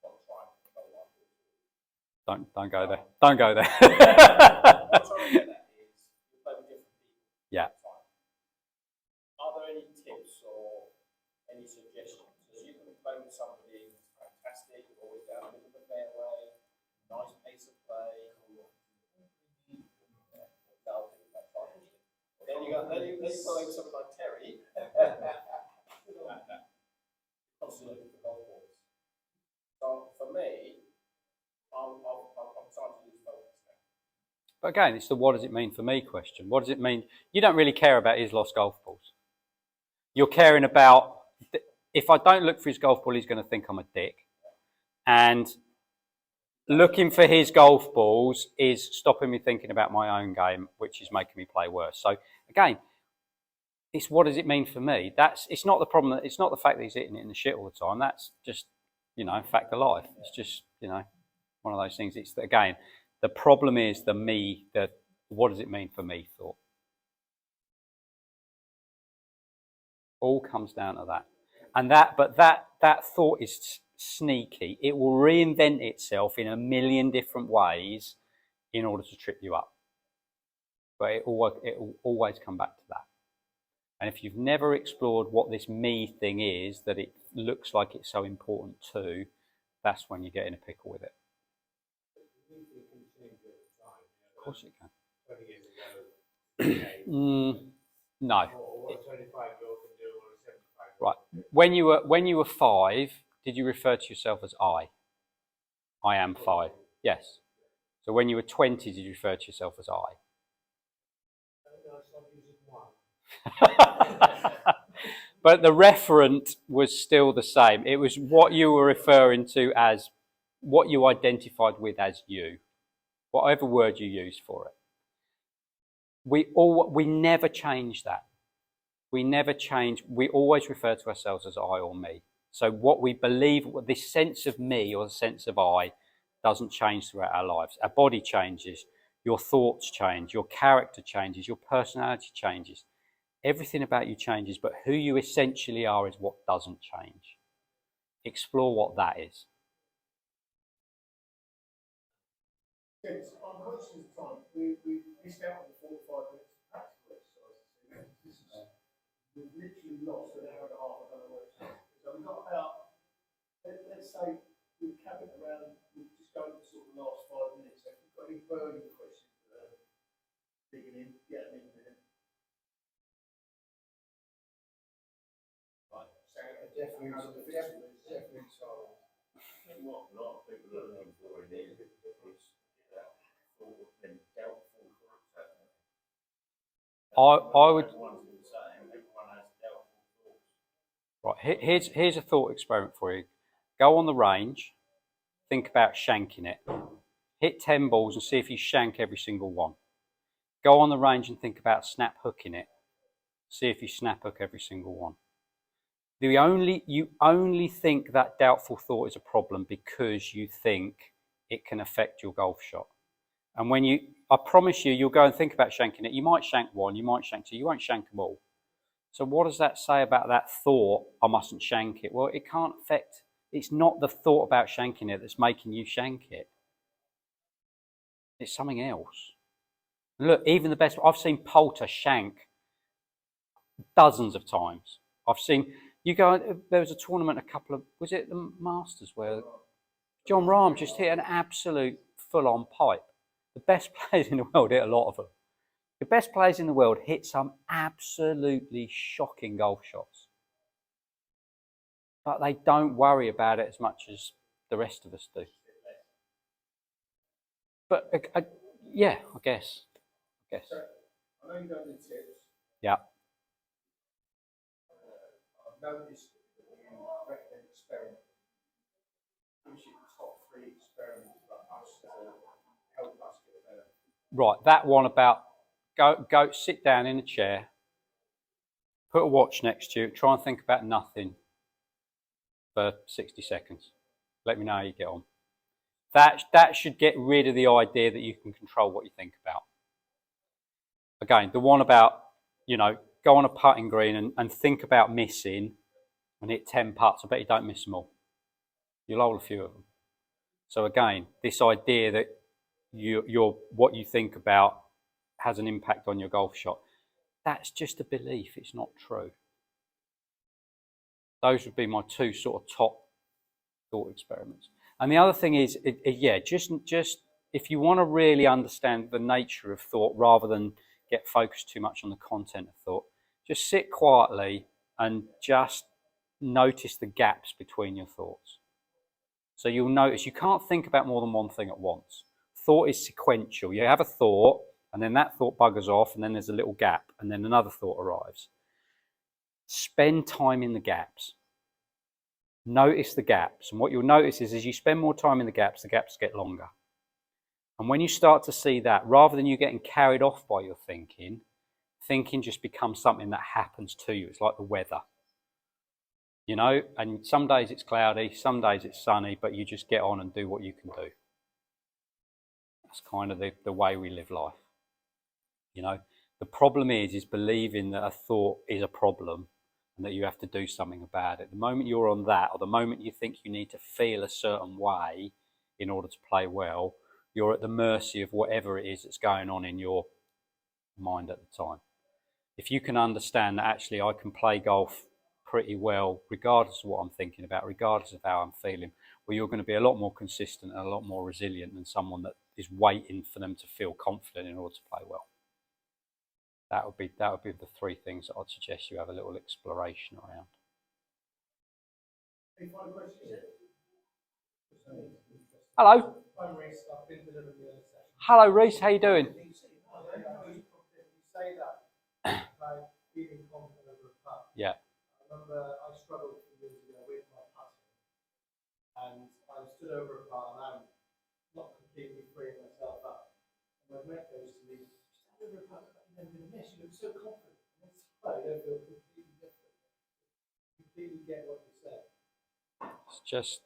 what trying to control our thoughts. Don't go there. Don't go there. What I'm trying to get at is you play with different people. Yeah. Are there any tips or any suggestions? Because you can play with somebody who's fantastic, who's always down the middle of the fairway, nice pace of play. Then you play with someone like Terry. Constantly looking for golf balls. So for me, I'm trying to lose focus now. But again, it's the what does it mean for me question. What does it mean? You don't really care about his lost golf balls. You're caring about, if I don't look for his golf ball, he's going to think I'm a dick. And looking for his golf balls is stopping me thinking about my own game, which is making me play worse. So again, it's what does it mean for me? It's not the problem. It's not the fact that he's hitting it in the shit all the time. That's just, fact of life. It's just, one of those things. It's again, the problem is the me, the what does it mean for me thought. All comes down to that. And that thought is sneaky. It will reinvent itself in a million different ways in order to trip you up. But it will always come back to that. And if you've never explored what this me thing is, that it looks like it's so important too, that's when you get in a pickle with it. Of course it can. 20 years ago. No. Or what a 25-year-old can do, or a 75-year-old. Right. When you were 5, did you refer to yourself as I? I am 5. Yes. So when you were 20, did you refer to yourself as I? But the referent was still the same. It was what you were referring to as, what you identified with as you, whatever word you used for it. We never change that. We never change. We always refer to ourselves as I or me. So what we believe, this sense of me or the sense of I, doesn't change throughout our lives. Our body changes, your thoughts change, your character changes, your personality changes. Everything about you changes, but who you essentially are is what doesn't change. Explore what that is. Yes, I'm conscious of time. We missed out on the 45 minutes of practical exercise. We've literally lost an hour and a half. I don't know where it's at. So we've got about, let's say, we cap it around, we'll just go to sort of the last 5 minutes. So if you've got any burning questions, digging in, getting in there. Right. So definitely solid. What a lot of people are looking for in here is that sort of them doubtful thoughts, haven't they? I would. Everyone's the same, everyone has doubtful thoughts. Right, here's a thought experiment for you. Go on the range, think about shanking it. Hit 10 balls and see if you shank every single one. Go on the range and think about snap hooking it. See if you snap hook every single one. You only think that doubtful thought is a problem because you think it can affect your golf shot. And I promise you, you'll go and think about shanking it. You might shank one, you might shank two, you won't shank them all. So what does that say about that thought, I mustn't shank it? Well, it can't affect, it's not the thought about shanking it that's making you shank it. It's something else. Look, even the best, I've seen Poulter shank dozens of times. There was a tournament was it the Masters where John Rahm just hit an absolute full-on pipe. The best players in the world hit a lot of them. The best players in the world hit some absolutely shocking golf shots. But they don't worry about it as much as the rest of us do. But yeah, I guess. So, I know you don't do tips. Yeah. I've noticed that you recommend experiments. Gives you the top 3 experiments for us to help us get better. Right, that one about go sit down in a chair, put a watch next to you, try and think about nothing for 60 seconds. Let me know how you get on. That should get rid of the idea that you can control what you think about. Again, the one about, go on a putting green and think about missing and hit 10 putts. I bet you don't miss them all. You'll hold a few of them. So again, this idea that what you think about has an impact on your golf shot, that's just a belief. It's not true. Those would be my 2 sort of top thought experiments. And the other thing is, just if you want to really understand the nature of thought rather than get focused too much on the content of thought, just sit quietly and just notice the gaps between your thoughts. So you'll notice you can't think about more than one thing at once. Thought is sequential. You have a thought, and then that thought buggers off, and then there's a little gap, and then another thought arrives. Spend time in the gaps. Notice the gaps. And what you'll notice is as you spend more time in the gaps get longer. And when you start to see that, rather than you getting carried off by your thinking just becomes something that happens to you. It's like the weather. And some days it's cloudy, some days it's sunny, but you just get on and do what you can do. That's kind of the way we live life. The problem is believing that a thought is a problem and that you have to do something about it. The moment you're on that, or the moment you think you need to feel a certain way in order to play well, you're at the mercy of whatever it is that's going on in your mind at the time. If you can understand that actually I can play golf pretty well regardless of what I'm thinking about, regardless of how I'm feeling, well, you're going to be a lot more consistent and a lot more resilient than someone that is waiting for them to feel confident in order to play well. That would be the 3 things that I'd suggest you have a little exploration around. Any final questions? Hello. I'm Reese. I've been delivering the other session. Hello, Reese. How you doing? You say that about feeling confident over a putt. Yeah. I remember I struggled a few years ago with my putting, and I stood over a putt, and I'm not completely freeing myself up. And my mate goes to me, "Stand over a putt, you're never going to miss. You look so confident." And it's like, I don't feel completely different. Completely get what you said. It's just,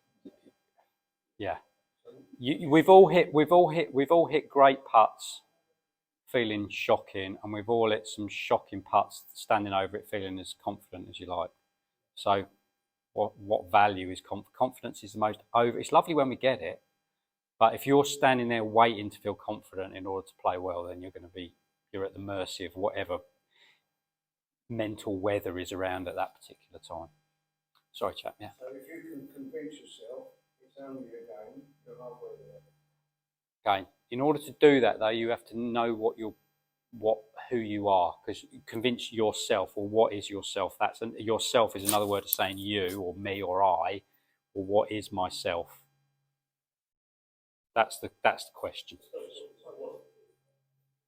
yeah. We've all hit great putts feeling shocking, and we've all hit some shocking putts standing over it feeling as confident as you like. So what value is confidence? Is the most over. It's lovely when we get it, but if you're standing there waiting to feel confident in order to play well, then you're at the mercy of whatever mental weather is around at that particular time. Sorry, chap. Yeah. So if you can convince yourself it's only a game, you're halfway there. Okay. In order to do that, though, you have to know what who you are, because convince yourself, or what is yourself. Yourself is another word of saying you or me or I, or what is myself. That's the question.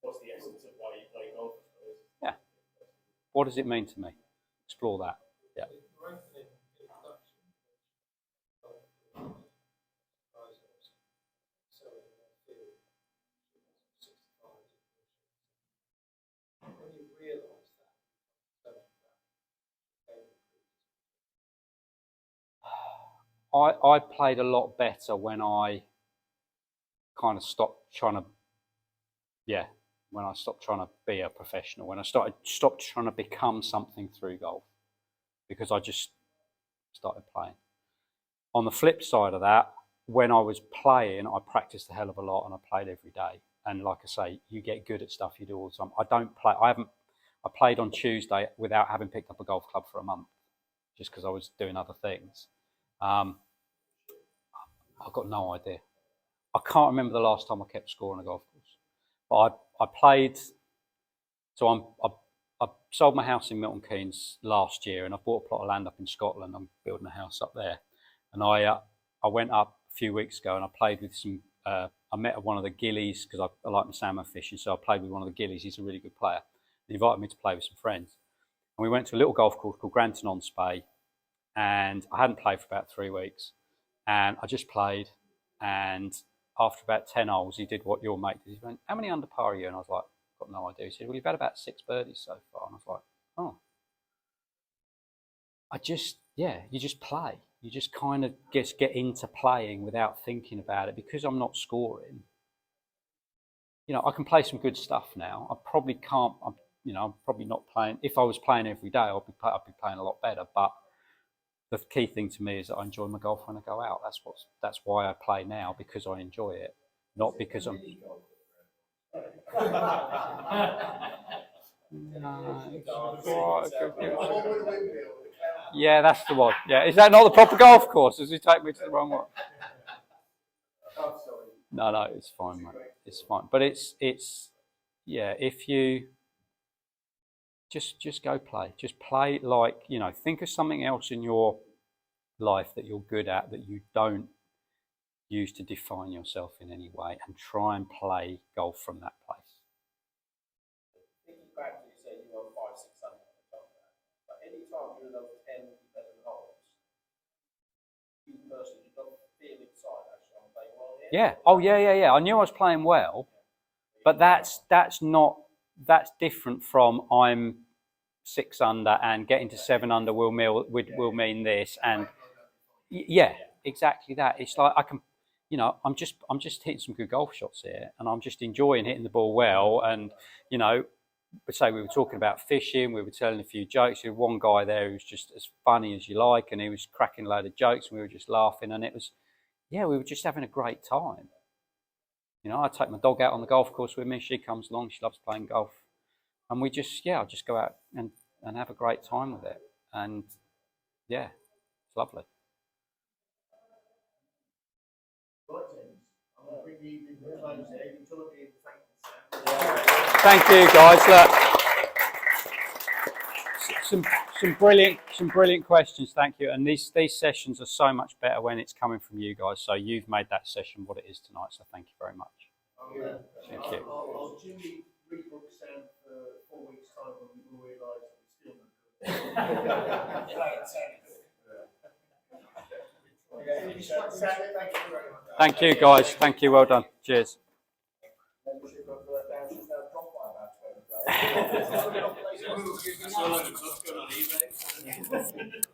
What's the essence of why you play golf? Yeah. What does it mean to me? Explore that. Yeah. I played a lot better when I kind of stopped trying to, when I stopped trying to be a professional, when I stopped trying to become something through golf, because I just started playing. On the flip side of that, when I was playing, I practiced a hell of a lot and I played every day. And like I say, you get good at stuff you do all the time. I played on Tuesday without having picked up a golf club for a month, just because I was doing other things. I've got no idea. I can't remember the last time I kept score on a golf course. But I played, so I sold my house in Milton Keynes last year, and I bought a plot of land up in Scotland. I'm building a house up there. And I went up a few weeks ago and I played with some, I met one of the gillies, because I like my salmon fishing, so I played with one of the gillies. He's a really good player. He invited me to play with some friends. And we went to a little golf course called Granton-on-Spey, and I hadn't played for about 3 weeks. And I just played, and after about 10 holes, he did what your mate did. He went, "How many under par are you?" And I was like, "Got no idea." He said, "Well, you've had about 6 birdies so far." And I was like, "Oh." You just play. You just kind of just get into playing without thinking about it. Because I'm not scoring, I can play some good stuff now. I probably can't, I'm probably not playing. If I was playing every day, I'd be playing a lot better. But the key thing to me is that I enjoy my golf when I go out. That's why I play now, because I enjoy it, not because I'm. Yeah, that's the one. Yeah, is that not the proper golf course? Does he take me to the wrong one? No, it's fine, mate. It's fine. But it's if you just go play. Just play, like, think of something else in your life that you're good at, that you don't use to define yourself in any way, and try and play golf from that place. Thinking back to, you say you were 5, 6 under on the top there, but any time during those 10, 11 holes, you personally, you don't feel inside, actually, I'm playing well here? Yeah. Oh, yeah. I knew I was playing well, but that's different from I'm 6 under and getting to 7 under will mean this, and yeah, exactly that. It's like I can, I'm just hitting some good golf shots here, and I'm just enjoying hitting the ball well. And say we were talking about fishing, we were telling a few jokes. There was one guy there who was just as funny as you like, and he was cracking a load of jokes, and we were just laughing, and it was, we were just having a great time. I take my dog out on the golf course with me. She comes along. She loves playing golf, and we just, I just go out and have a great time with it. And yeah, it's lovely. Right, James. I'm going to bring the evening to a close here. You join me in thanking Sam. Thank you, guys. Look, some brilliant questions. Thank you. And these sessions are so much better when it's coming from you guys. So you've made that session what it is tonight. So thank you very much. Thank you. I'll duly rebook Sam for 4 weeks' time when we will realise that we're still not good. Sam, thank you very much. Thank you, guys. Thank you. Well done. Cheers. Membership of Downshire now dropped by about 20 days. That's all I've got on eBay.